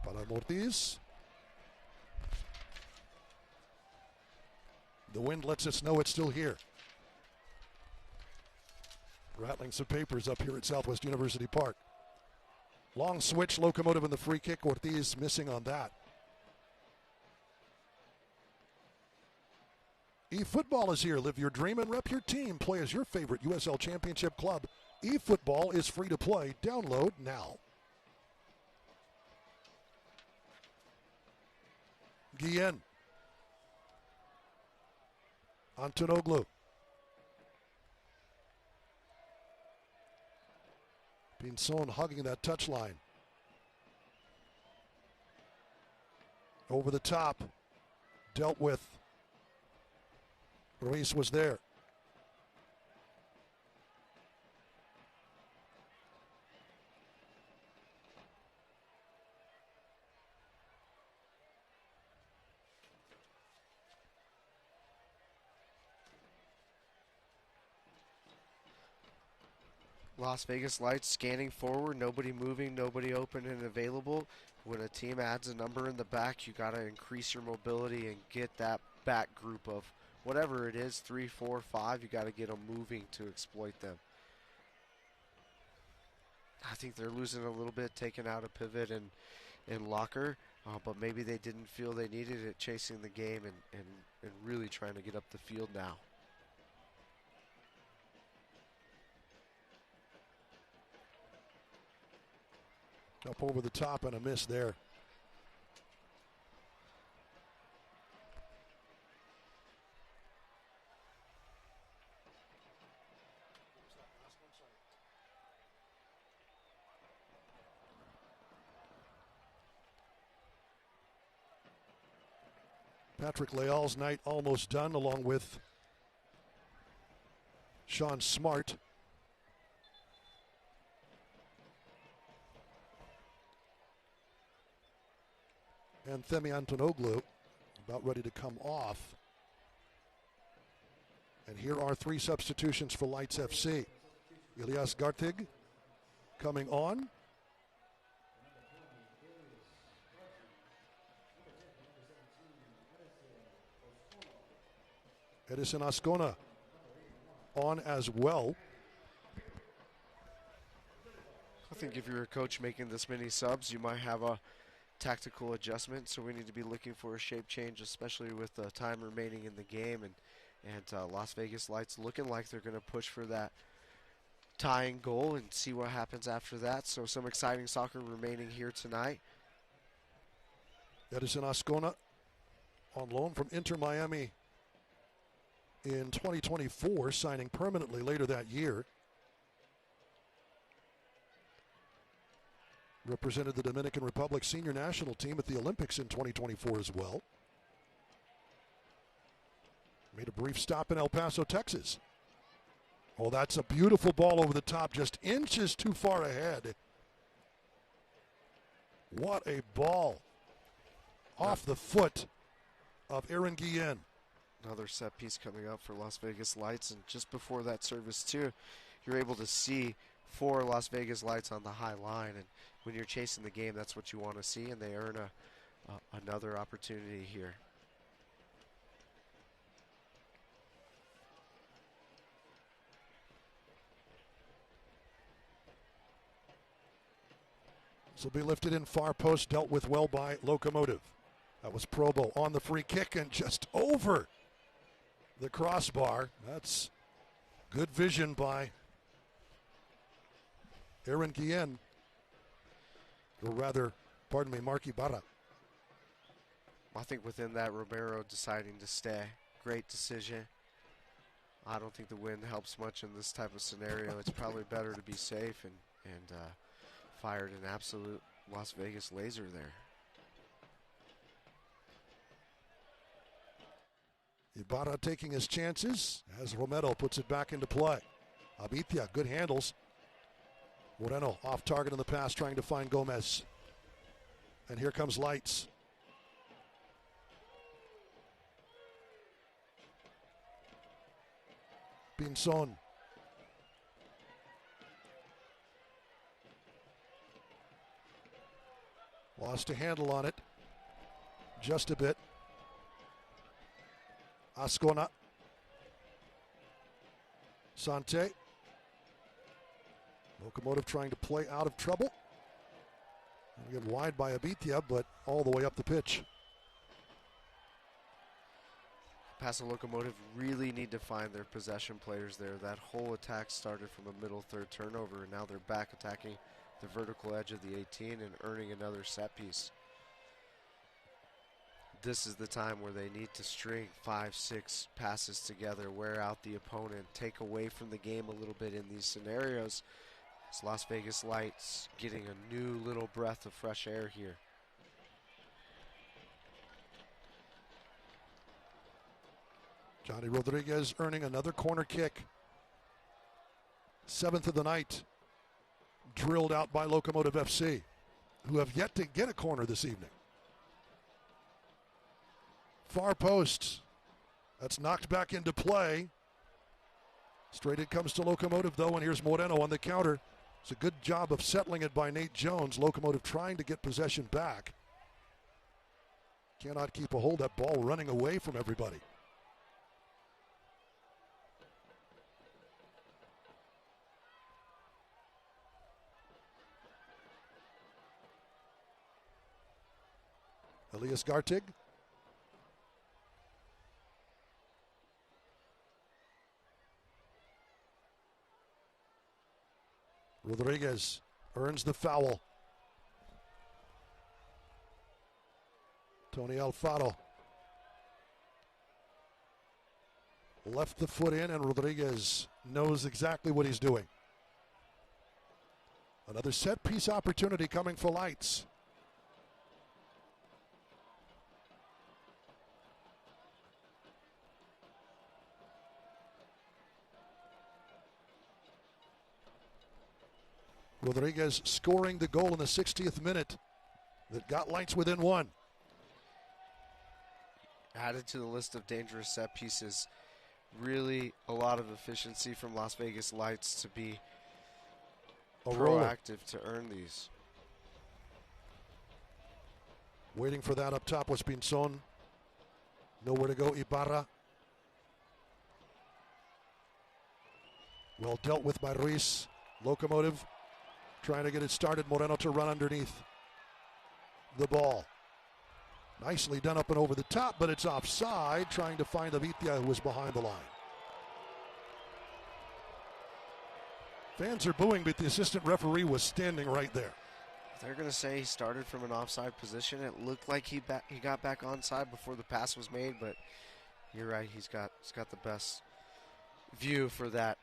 Para Ortiz. The wind lets us know it's still here. Rattling some papers up here at Southwest University Park. Long switch, Locomotive in the free kick. Ortiz missing on that. eFootball is here. Live your dream and rep your team. Play as your favorite USL Championship club. eFootball is free to play. Download now. Guillen. Antonoglu. Pinson hugging that touchline. Over the top. Dealt with. Ruiz was there. Las Vegas Lights scanning forward, nobody moving, nobody open and available. When a team adds a number in the back, you got to increase your mobility and get that back group of whatever it is, 3, 4, 5, you got to get them moving to exploit them. I think they're losing a little bit, taking out a pivot and Locker, but maybe they didn't feel they needed it, chasing the game and really trying to get up the field now. Up over the top and a miss there. Patrick Leal's night almost done, along with Sean Smart. And Themi Antonoglu about ready to come off. And here are 3 substitutions for Lights FC. Elias Gartig coming on. Edison Ascona on as well. I think if you're a coach making this many subs, you might have a tactical adjustment, so we need to be looking for a shape change, especially with the time remaining in the game, and Las Vegas Lights looking like they're going to push for that tying goal and see what happens after that. So some exciting soccer remaining here tonight. Edison Ascona on loan from Inter Miami in 2024, signing permanently later that year. Represented the Dominican Republic senior national team at the Olympics in 2024 as well. Made a brief stop in El Paso, Texas. Oh, that's a beautiful ball over the top, just inches too far ahead. What a ball. Off the foot of Aaron Guillen. Another set piece coming up for Las Vegas Lights, and just before that service too, you're able to see 4 Las Vegas Lights on the high line, and when you're chasing the game, that's what you want to see, and they earn another opportunity here. This will be lifted in far post, dealt with well by Locomotive. That was Probo on the free kick and just over the crossbar. That's good vision by Aaron Guillen. Or rather, pardon me, Marky Barra. I think within that, Romero deciding to stay. Great decision. I don't think the wind helps much in this type of scenario. It's probably better to be safe and fired an absolute Las Vegas laser there. Ibarra taking his chances as Romero puts it back into play. Abitia, good handles. Moreno off target in the pass, trying to find Gomez. And here comes Lights. Pinzon. Lost a handle on it. Just a bit. Ascona. Sante. Locomotive trying to play out of trouble. Get wide by Abitia, but all the way up the pitch. Paso Locomotive really need to find their possession players there. That whole attack started from a middle third turnover, and now they're back attacking the vertical edge of the 18 and earning another set piece. This is the time where they need to string 5-6 passes together, wear out the opponent, take away from the game a little bit in these scenarios. It's Las Vegas Lights getting a new little breath of fresh air here. Johnny Rodriguez earning another corner kick. 7th of the night. Drilled out by Locomotive FC, who have yet to get a corner this evening. Far post. That's knocked back into play. Straight it comes to Locomotive, though, and here's Moreno on the counter. It's a good job of settling it by Nate Jones. Locomotive trying to get possession back. Cannot keep a hold of that ball, running away from everybody. Elias Gartig. Rodriguez earns the foul. Tony Alfaro left the foot in, and Rodriguez knows exactly what he's doing. Another set piece opportunity coming for Lights. Rodriguez scoring the goal in the 60th minute that got Lights within one. Added to the list of dangerous set pieces. Really a lot of efficiency from Las Vegas Lights to be proactive to earn these. Waiting for that up top was Pinzon. Nowhere to go, Ibarra. Well dealt with by Ruiz. Locomotive trying to get it started. Moreno to run underneath the ball. Nicely done up and over the top, but it's offside. Trying to find Abitia, who was behind the line. Fans are booing, but the assistant referee was standing right there. They're going to say he started from an offside position. It looked like he got back onside before the pass was made, but you're right. He's got the best view for that.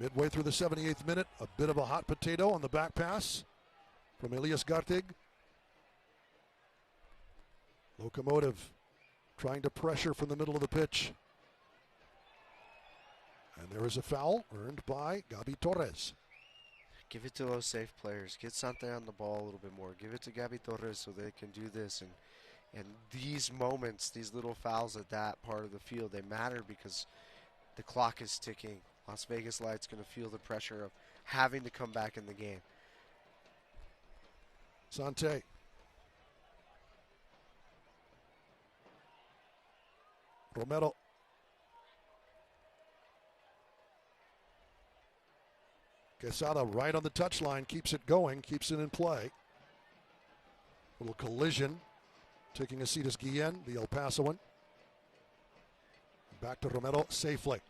Midway through the 78th minute, a bit of a hot potato on the back pass from Elias Gartig. Locomotive trying to pressure from the middle of the pitch. And there is a foul earned by Gabi Torres. Give it to those safe players. Get Sante on the ball a little bit more. Give it to Gabi Torres so they can do this. And these moments, these little fouls at that part of the field, they matter because the clock is ticking. Las Vegas Lights going to feel the pressure of having to come back in the game. Sante. Romero. Quesada right on the touchline, keeps it going, keeps it in play. Little collision. Taking a seat is Guillen, the El Pasoan. Back to Romero safely.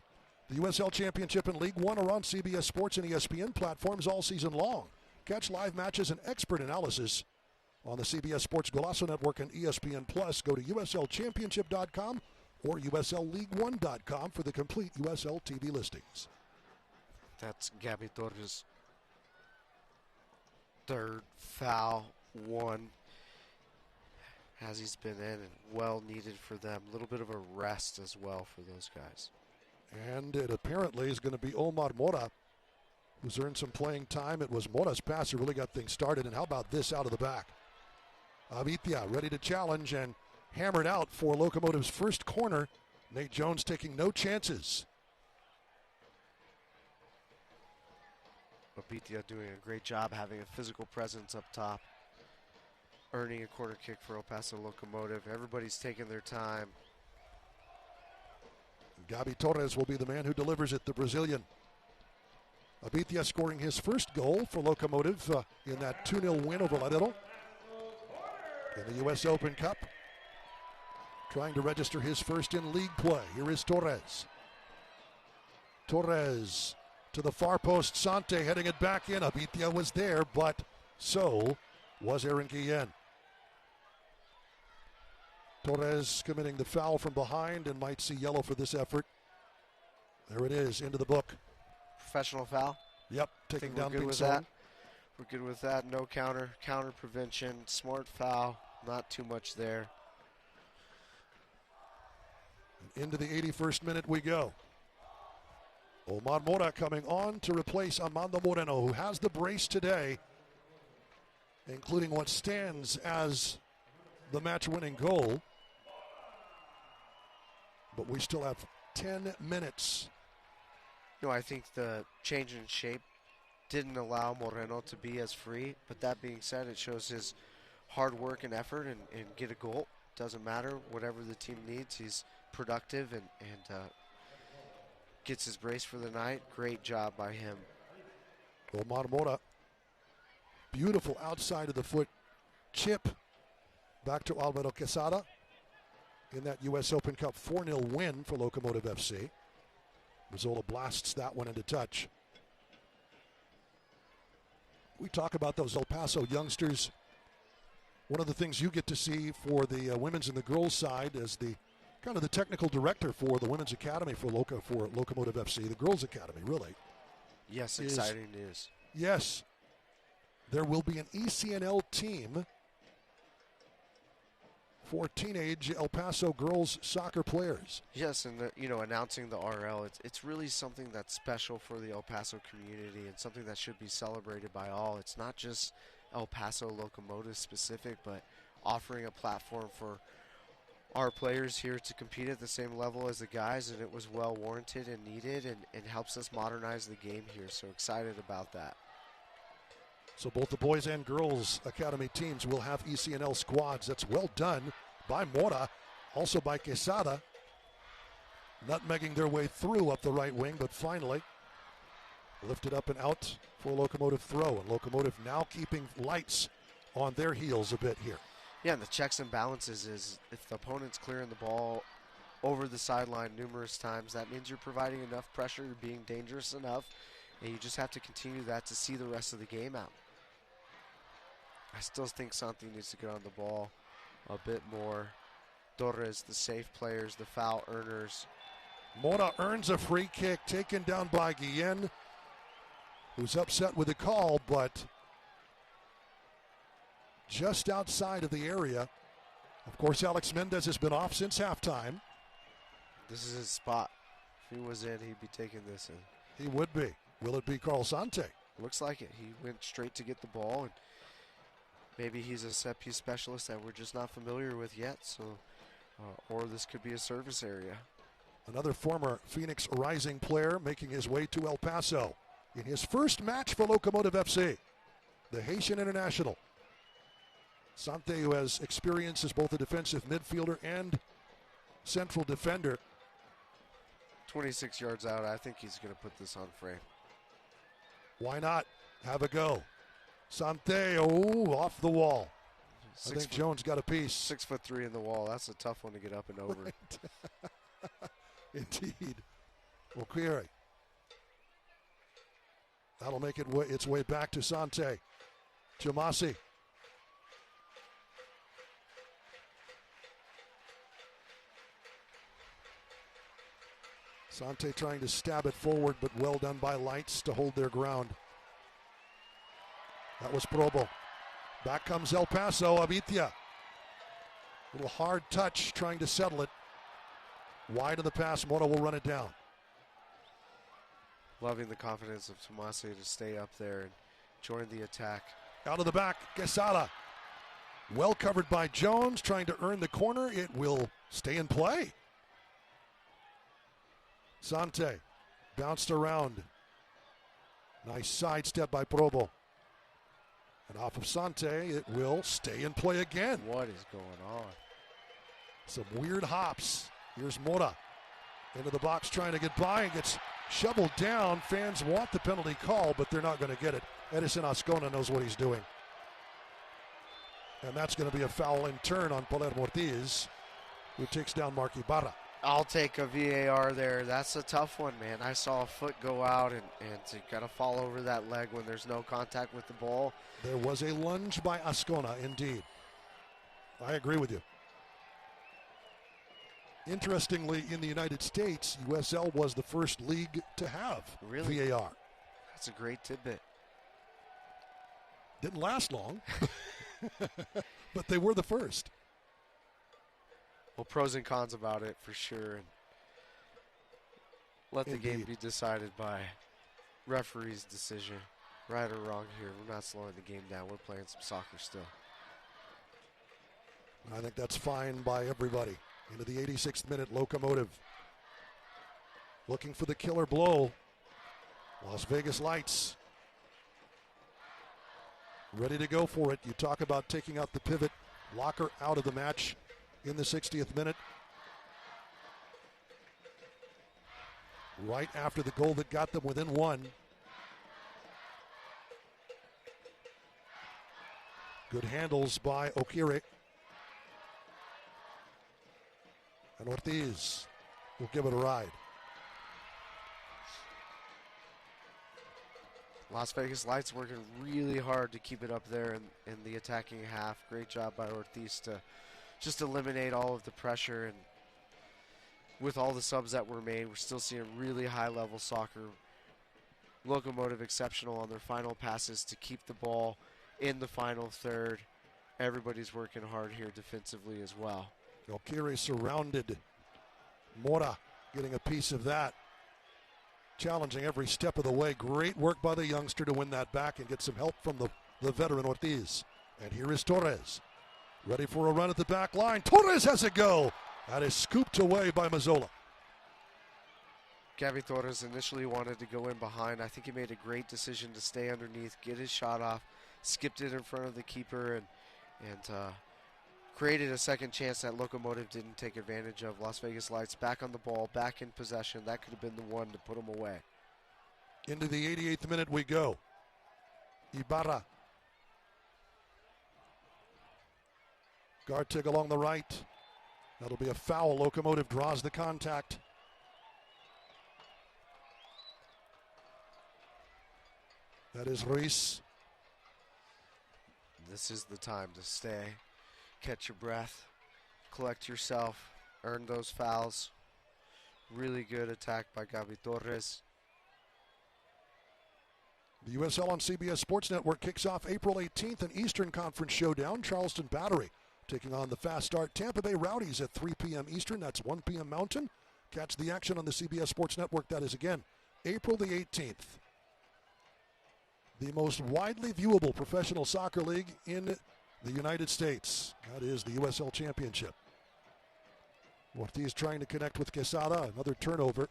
The USL Championship and League One are on CBS Sports and ESPN platforms all season long. Catch live matches and expert analysis on the CBS Sports Golazo Network and ESPN Plus. Go to USLChampionship.com or USLLeague1.com for the complete USL TV listings. That's Gabi Torres third foul, one, as he's been in, and well needed for them. A little bit of a rest as well for those guys. And it apparently is going to be Omar Mora, who's earned some playing time. It was Mora's pass who really got things started. And how about this out of the back? Avitia ready to challenge and hammered out for Locomotive's first corner. Nate Jones taking no chances. Avitia doing a great job having a physical presence up top, earning a corner kick for El Paso Locomotive. Everybody's taking their time. Gabi Torres will be the man who delivers it, the Brazilian. Avitia scoring his first goal for Locomotive in that 2-0 win over Laredo in the U.S. Open Cup. Trying to register his first in league play. Here is Torres. Torres to the far post. Sante heading it back in. Avitia was there, but so was Aaron Guillen. Torres committing the foul from behind and might see yellow for this effort. There it is, into the book. Professional foul? Yep, taking down Big Pinson. That. We're good with that. No counter prevention, smart foul, not too much there. And into the 81st minute we go. Omar Mora coming on to replace Armando Moreno, who has the brace today, including what stands as the match-winning goal. But we still have 10 minutes. No, I think the change in shape didn't allow Moreno to be as free. But that being said, it shows his hard work and effort and get a goal. Doesn't matter. Whatever the team needs, he's productive and gets his brace for the night. Great job by him. Omar Mora. Beautiful outside of the foot chip back to Alvaro Quesada in that U.S. Open Cup 4-0 win for Locomotive FC. Mazzola blasts that one into touch. We talk about those El Paso youngsters. One of the things you get to see for the women's and the girls' side as the kind of the technical director for the women's academy for Locomotive FC, the girls' academy, really. Yes, exciting news. Yes. There will be an ECNL team for teenage El Paso girls soccer players. Yes, and announcing the RL, it's really something that's special for the El Paso community and something that should be celebrated by all. It's not just El Paso Locomotive specific, but offering a platform for our players here to compete at the same level as the guys, and it was well warranted and needed and helps us modernize the game here. So excited about that. So both the boys and girls academy teams will have ECNL squads. That's well done by Mora, also by Quesada. Nutmegging their way through up the right wing, but finally lifted up and out for Locomotive throw. And Locomotive now keeping lights on their heels a bit here. Yeah, and the checks and balances is if the opponent's clearing the ball over the sideline numerous times, that means you're providing enough pressure, you're being dangerous enough, and you just have to continue that to see the rest of the game out. I still think Santi needs to get on the ball a bit more. Torres, the safe players, the foul earners. Mora earns a free kick taken down by Guillen, who's upset with the call, but just outside of the area. Of course, Alex Mendez has been off since halftime. This is his spot. If he was in, he'd be taking this in. He would be. Will it be Carl Sante? Looks like it. He went straight to get the ball, and maybe he's a set piece specialist that we're just not familiar with yet. So, or this could be a service area. Another former Phoenix Rising player making his way to El Paso in his first match for Locomotive FC, the Haitian international. Sante, who has experience as both a defensive midfielder and central defender. 26 yards out, I think he's going to put this on frame. Why not? Have a go. Sante, off the wall. I think Jones got a piece. 6'3" in the wall. That's a tough one to get up and over. Right. Indeed. Okiri. That'll make its way back to Sante. Jamasi. Sante trying to stab it forward, but well done by Lights to hold their ground. That was Probo. Back comes El Paso, Abitia. Little hard touch, trying to settle it. Wide of the pass, Mora will run it down. Loving the confidence of Tomase to stay up there and join the attack. Out of the back, Quesada. Well covered by Jones, trying to earn the corner. It will stay in play. Sante bounced around. Nice sidestep by Probo. And off of Sante, it will stay in play again. What is going on? Some weird hops. Here's Mora into the box trying to get by and gets shoveled down. Fans want the penalty call, but they're not going to get it. Edison Ascona knows what he's doing. And that's going to be a foul in turn on Palermo Ortiz, who takes down Mark Ibarra. I'll take a VAR there. That's a tough one, man. I saw a foot go out, and to kind of fall over that leg when there's no contact with the ball. There was a lunge by Ascona, indeed. I agree with you. Interestingly, in the United States, USL was the first league to have VAR. That's a great tidbit. Didn't last long, but they were the first. Well, pros and cons about it for sure. And let the game be decided by referee's decision. Right or wrong here. We're not slowing the game down. We're playing some soccer still. I think that's fine by everybody. Into the 86th minute, Locomotive looking for the killer blow. Las Vegas Lights ready to go for it. You talk about taking out the pivot. Locker out of the match in the 60th minute. Right after the goal that got them within one. Good handles by Okire. And Ortiz will give it a ride. Las Vegas Lights working really hard to keep it up there in the attacking half. Great job by Ortiz to just eliminate all of the pressure. And with all the subs that were made, we're still seeing really high-level soccer. Locomotive exceptional on their final passes to keep the ball in the final third. Everybody's working hard here defensively as well. Okire surrounded. Mora getting a piece of that. Challenging every step of the way. Great work by the youngster to win that back and get some help from the veteran Ortiz. And here is Torres. Ready for a run at the back line. Torres has a go. That is scooped away by Mazzola. Gavi Torres initially wanted to go in behind. I think he made a great decision to stay underneath, get his shot off, skipped it in front of the keeper, and created a second chance that Locomotive didn't take advantage of. Las Vegas Lights back on the ball, back in possession. That could have been the one to put them away. Into the 88th minute we go. Ibarra. Gartig along the right. That'll be a foul. Locomotive draws the contact. That is Ruiz. This is the time to stay. Catch your breath, collect yourself, earn those fouls. Really good attack by Gavi Torres. The USL on CBS Sports Network kicks off April 18th, an Eastern Conference showdown. Charleston Battery taking on the fast start Tampa Bay Rowdies at 3 p.m. Eastern. That's 1 p.m. Mountain. Catch the action on the CBS Sports Network. That is, again, April the 18th. The most widely viewable professional soccer league in the United States. That is the USL Championship. Ortiz trying to connect with Quesada. Another turnover.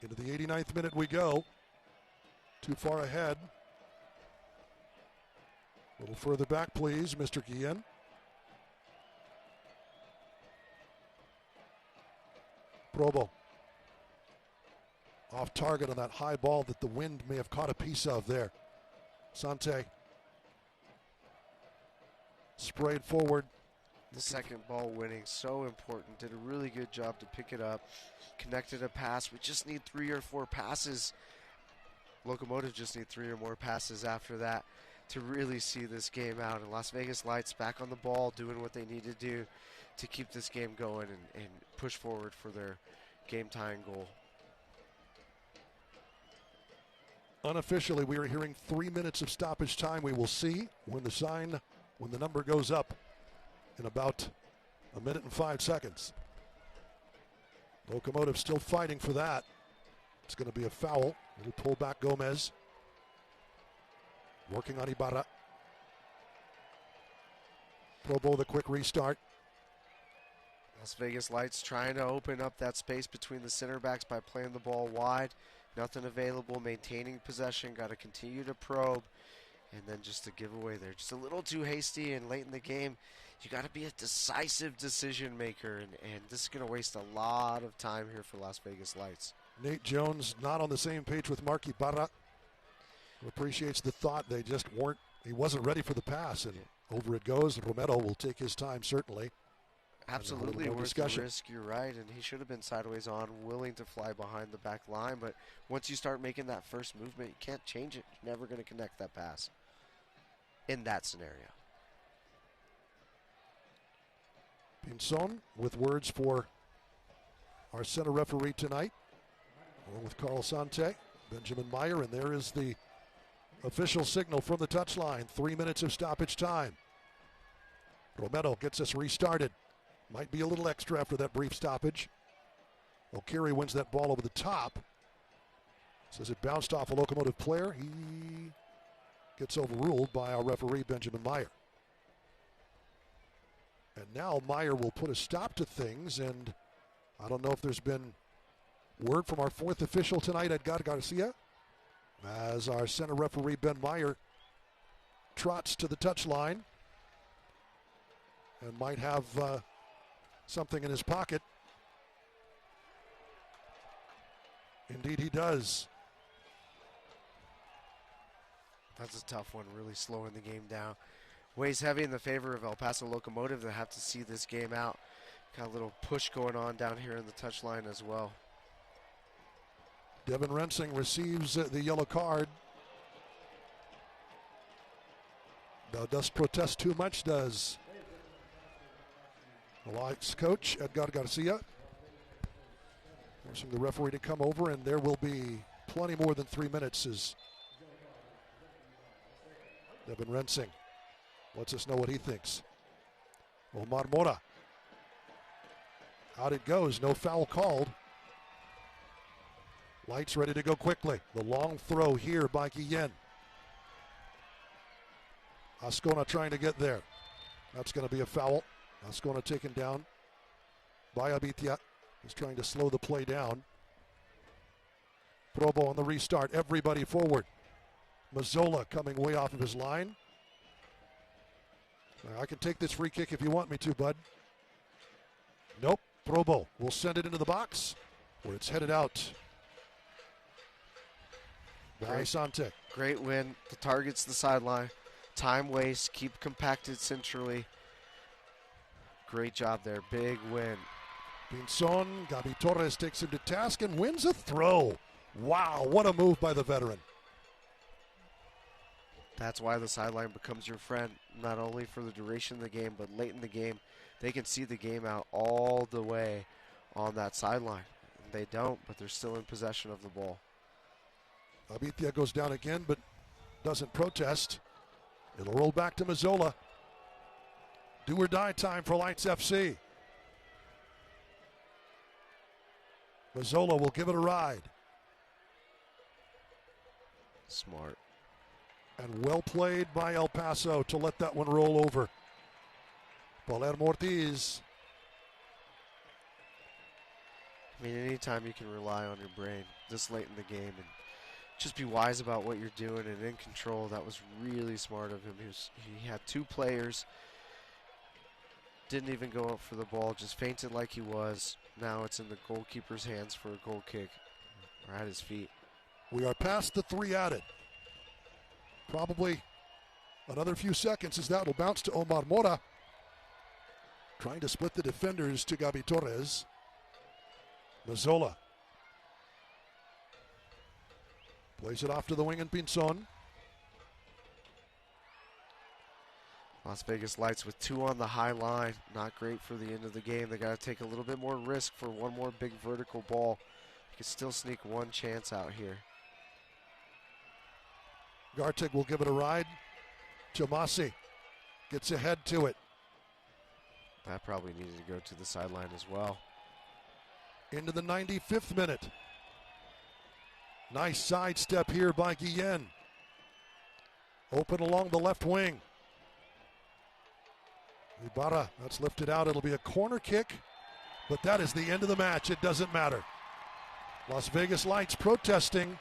Into the 89th minute we go. Too far ahead. A little further back, please, Mr. Guillen. Probo. Off target on that high ball that the wind may have caught a piece of there. Sante. Sprayed forward. The second ball winning, so important. Did a really good job to pick it up. Connected a pass. We just need 3 or 4 passes. Locomotive just need 3 or more passes after that to really see this game out. And Las Vegas Lights back on the ball, doing what they need to do to keep this game going and push forward for their game-tying goal. Unofficially, we are hearing 3 minutes of stoppage time. We will see when the number goes up in about 1 minute and 5 seconds. Locomotive still fighting for that. It's going to be a foul. Little pull back Gomez. Working on Ibarra. Probo, the quick restart. Las Vegas Lights trying to open up that space between the center backs by playing the ball wide. Nothing available, maintaining possession, got to continue to probe. And then just a giveaway there. Just a little too hasty and late in the game. You got to be a decisive decision maker. And this is going to waste a lot of time here for Las Vegas Lights. Nate Jones not on the same page with Mark Ibarra. Appreciates the thought they just weren't, he wasn't ready for the pass. And over it goes. Romero will take his time, certainly. Absolutely worth the risk, you're right, and he should have been sideways on, willing to fly behind the back line, but once you start making that first movement, you can't change it. You're never going to connect that pass in that scenario. Pinson with words for our center referee tonight, along with Carl Sante, Benjamin Meyer, and there is the official signal from the touchline. 3 minutes of stoppage time. Romero gets us restarted. Might be a little extra after that brief stoppage. O'Carey wins that ball over the top. Says it bounced off a Locomotive player. He gets overruled by our referee, Benjamin Meyer. And now Meyer will put a stop to things, and I don't know if there's been word from our fourth official tonight, Edgar Garcia, as our center referee, Ben Meyer, trots to the touchline and might have something in his pocket. Indeed he does. That's a tough one, really slowing the game down. Weighs heavy in the favor of El Paso Locomotive. They have to see this game out. Got a little push going on down here in the touchline as well. Devin Rensing receives the yellow card. Does protest too much, does the Lights coach, Edgar Garcia. Forcing the referee to come over, and there will be plenty more than 3 minutes as Devin Rensing lets us know what he thinks. Omar Mora. Out it goes, no foul called. Lights ready to go quickly. The long throw here by Guillen. Ascona trying to get there. That's going to be a foul. Ascona taken down by Abitia. He's trying to slow the play down. Probo on the restart. Everybody forward. Mazzola coming way off of his line. I can take this free kick if you want me to, bud. Nope. Probo will send it into the box where it's headed out. By Sante. Great win. The target's the sideline. Time waste. Keep compacted centrally. Great job there. Big win. Pinson, Gabi Torres takes him to task and wins a throw. Wow, what a move by the veteran. That's why the sideline becomes your friend, not only for the duration of the game, but late in the game. They can see the game out all the way on that sideline. They don't, but they're still in possession of the ball. Abitia goes down again, but doesn't protest. It'll roll back to Mazzola. Do or die time for Lights FC. Mazzola will give it a ride. Smart. And well played by El Paso to let that one roll over. Palermo Ortiz. I mean, anytime you can rely on your brain this late in the game and just be wise about what you're doing and in control, that was really smart of him. He had two players, didn't even go up for the ball, just fainted like he was. Now it's in the goalkeeper's hands for a goal kick, or at his feet. We are past the 3 added. Probably another few seconds as that will bounce to Omar Mora. Trying to split the defenders to Gabi Torres. Mazzola plays it off to the wing and Pinson. Las Vegas Lights with 2 on the high line. Not great for the end of the game. They got to take a little bit more risk for one more big vertical ball. You can still sneak one chance out here. Gartig will give it a ride. Tomasi gets ahead to it. That probably needed to go to the sideline as well. Into the 95th minute. Nice sidestep here by Guillen. Open along the left wing. Ibarra, that's lifted out. It'll be a corner kick, but that is the end of the match. It doesn't matter. Las Vegas Lights protesting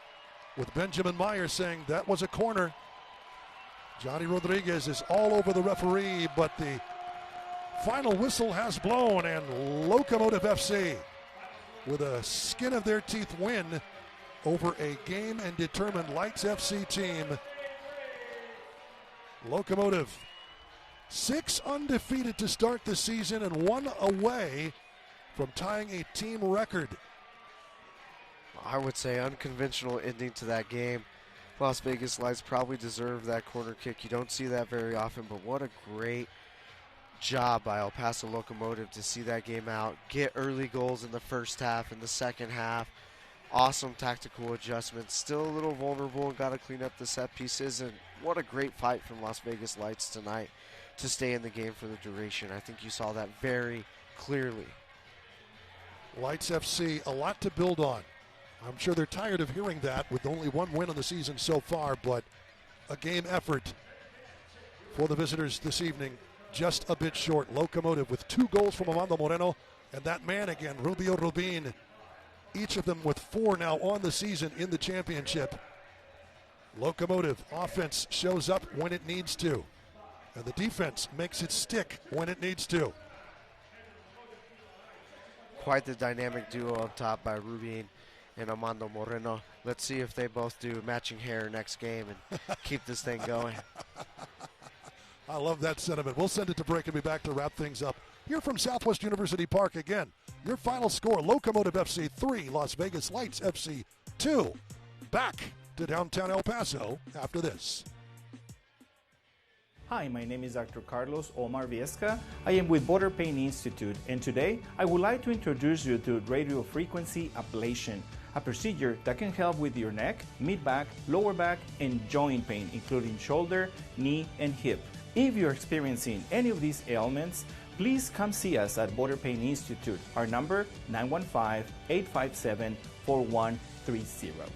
with Benjamin Meyer saying that was a corner. Johnny Rodriguez is all over the referee, but the final whistle has blown, and Locomotive FC with a skin of their teeth win over a game and determined Lights FC team. Locomotive 6 undefeated to start the season and 1 away from tying a team record. I would say unconventional ending to that game. Las Vegas Lights probably deserve that corner kick. You don't see that very often, but what a great job by El Paso Locomotive to see that game out, get early goals in the first half and the second half. Awesome tactical adjustments. Still a little vulnerable and got to clean up the set pieces. And what a great fight from Las Vegas Lights tonight to stay in the game for the duration. I think you saw that very clearly. Lights FC, a lot to build on. I'm sure they're tired of hearing that with only 1 win on the season so far, but a game effort for the visitors this evening, just a bit short. Locomotive with 2 goals from Amando Moreno, and that man again, Rubio Rubin, each of them with 4 now on the season in the championship. Locomotive offense shows up when it needs to, and the defense makes it stick when it needs to. Quite the dynamic duo up top by Rubin and Amando Moreno. Let's see if they both do matching hair next game and keep this thing going. I love that sentiment. We'll send it to break and be back to wrap things up here from Southwest University Park again. Your final score, Locomotive FC 3, Las Vegas Lights FC 2. Back to downtown El Paso after this. Hi, my name is Dr. Carlos Omar Viesca. I am with Border Pain Institute, and today I would like to introduce you to radio frequency ablation, a procedure that can help with your neck, mid-back, lower back, and joint pain, including shoulder, knee, and hip. If you're experiencing any of these ailments, please come see us at Border Pain Institute. Our number, 915-857-4130.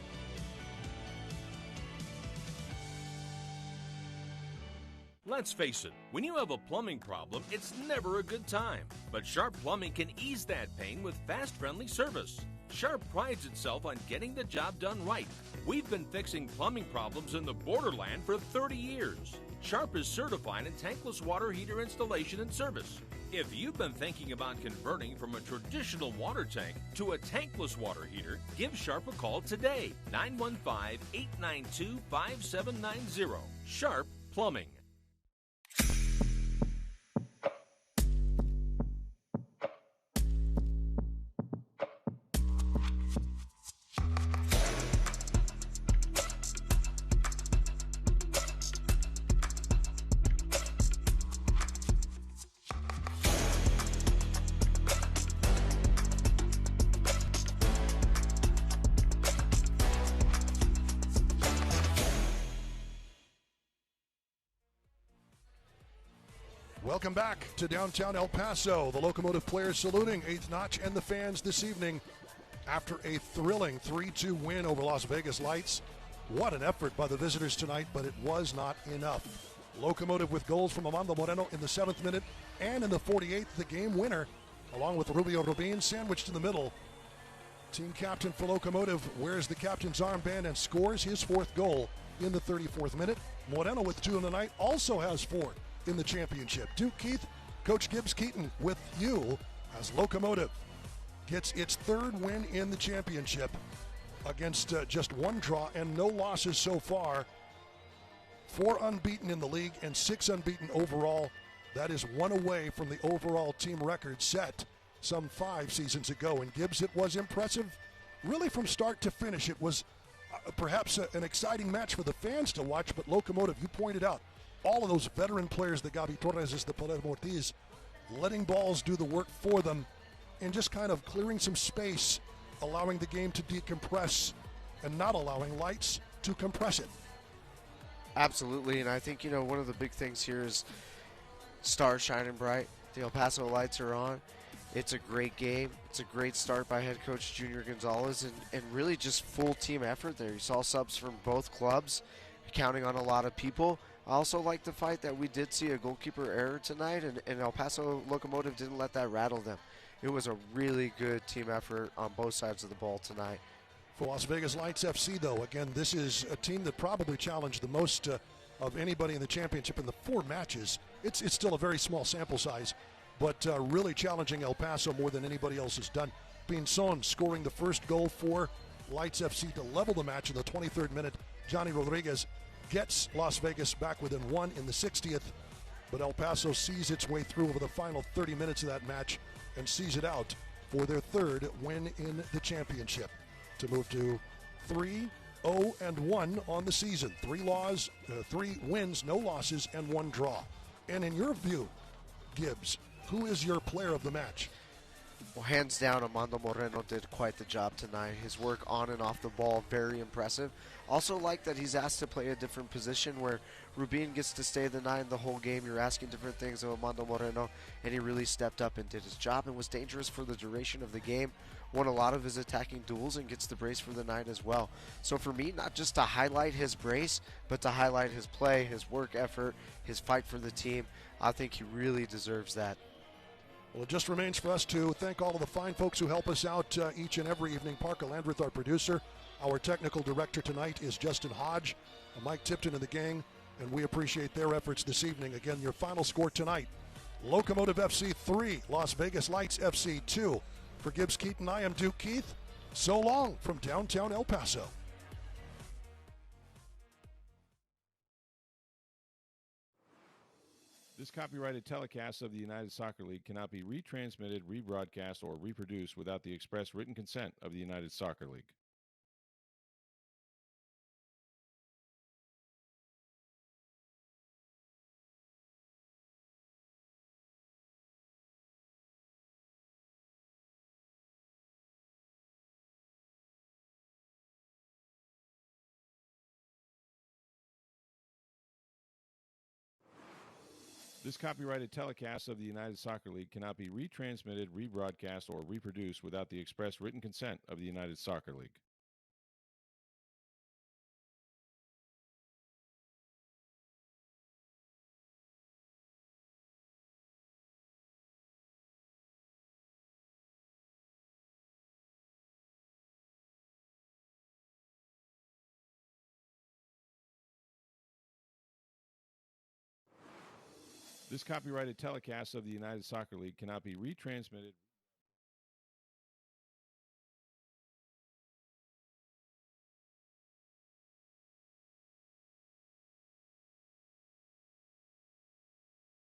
Let's face it, when you have a plumbing problem, it's never a good time. But Sharp Plumbing can ease that pain with fast, friendly service. Sharp prides itself on getting the job done right. We've been fixing plumbing problems in the borderland for 30 years. Sharp is certified in tankless water heater installation and service. If you've been thinking about converting from a traditional water tank to a tankless water heater, give Sharp a call today, 915-892-5790. Sharp Plumbing. Welcome back to downtown El Paso. The Locomotive players saluting Eighth Notch and the fans this evening after a thrilling 3-2 win over Las Vegas Lights. What an effort by the visitors tonight, but it was not enough. Locomotive with goals from Amando Moreno in the 7th minute and in the 48th, the game winner, along with Rubio Rubin sandwiched in the middle. Team captain for Locomotive wears the captain's armband and scores his 4th goal in the 34th minute. Moreno with 2 in the night also has 4 in the championship. Duke Keith, Coach Gibbs Keaton with you as Locomotive gets its 3rd win in the championship against just 1 draw and no losses so far. 4 unbeaten in the league and 6 unbeaten overall. That is 1 away from the overall team record set some 5 seasons ago. And Gibbs, it was impressive really from start to finish. It was perhaps an exciting match for the fans to watch, but Locomotive, you pointed out, all of those veteran players, the Gabi Torres, the Palermo Ortiz, letting balls do the work for them and just kind of clearing some space, allowing the game to decompress and not allowing Lights to compress it. Absolutely, and I think, one of the big things here is stars shining bright. The El Paso lights are on. It's a great game. It's a great start by head coach Junior Gonzalez, and really just full team effort there. You saw subs from both clubs, counting on a lot of people. I also like the fight that we did see a goalkeeper error tonight, and El Paso Locomotive didn't let that rattle them. It was a really good team effort on both sides of the ball tonight. For Las Vegas Lights FC, though, again, this is a team that probably challenged the most of anybody in the championship in the 4 matches. It's still a very small sample size, but really challenging El Paso more than anybody else has done. Pinzon scoring the first goal for Lights FC to level the match in the 23rd minute. Johnny Rodriguez gets Las Vegas back within 1 in the 60th, but El Paso sees its way through over the final 30 minutes of that match and sees it out for their 3rd win in the championship to move to 3-0-1 on the season. 3 wins, no losses, and 1 draw. And in your view, Gibbs, who is your player of the match? Well, hands down, Armando Moreno did quite the job tonight. His work on and off the ball, very impressive. Also like that he's asked to play a different position where Rubin gets to stay the 9 the whole game. You're asking different things of Armando Moreno, and he really stepped up and did his job and was dangerous for the duration of the game. Won a lot of his attacking duels and gets the brace for the night as well. So for me, not just to highlight his brace, but to highlight his play, his work effort, his fight for the team. I think he really deserves that. Well, it just remains for us to thank all of the fine folks who help us out each and every evening. Parker Landreth, our producer. Our technical director tonight is Justin Hodge, Mike Tipton and the gang, and we appreciate their efforts this evening. Again, your final score tonight, Locomotive FC 3, Las Vegas Lights FC 2. For Gibbs Keaton, I am Duke Keith. So long from downtown El Paso. This copyrighted telecast of the United Soccer League cannot be retransmitted, rebroadcast, or reproduced without the express written consent of the United Soccer League. This copyrighted telecast of the United Soccer League cannot be retransmitted, rebroadcast, or reproduced without the express written consent of the United Soccer League. This copyrighted telecast of the United Soccer League cannot be retransmitted.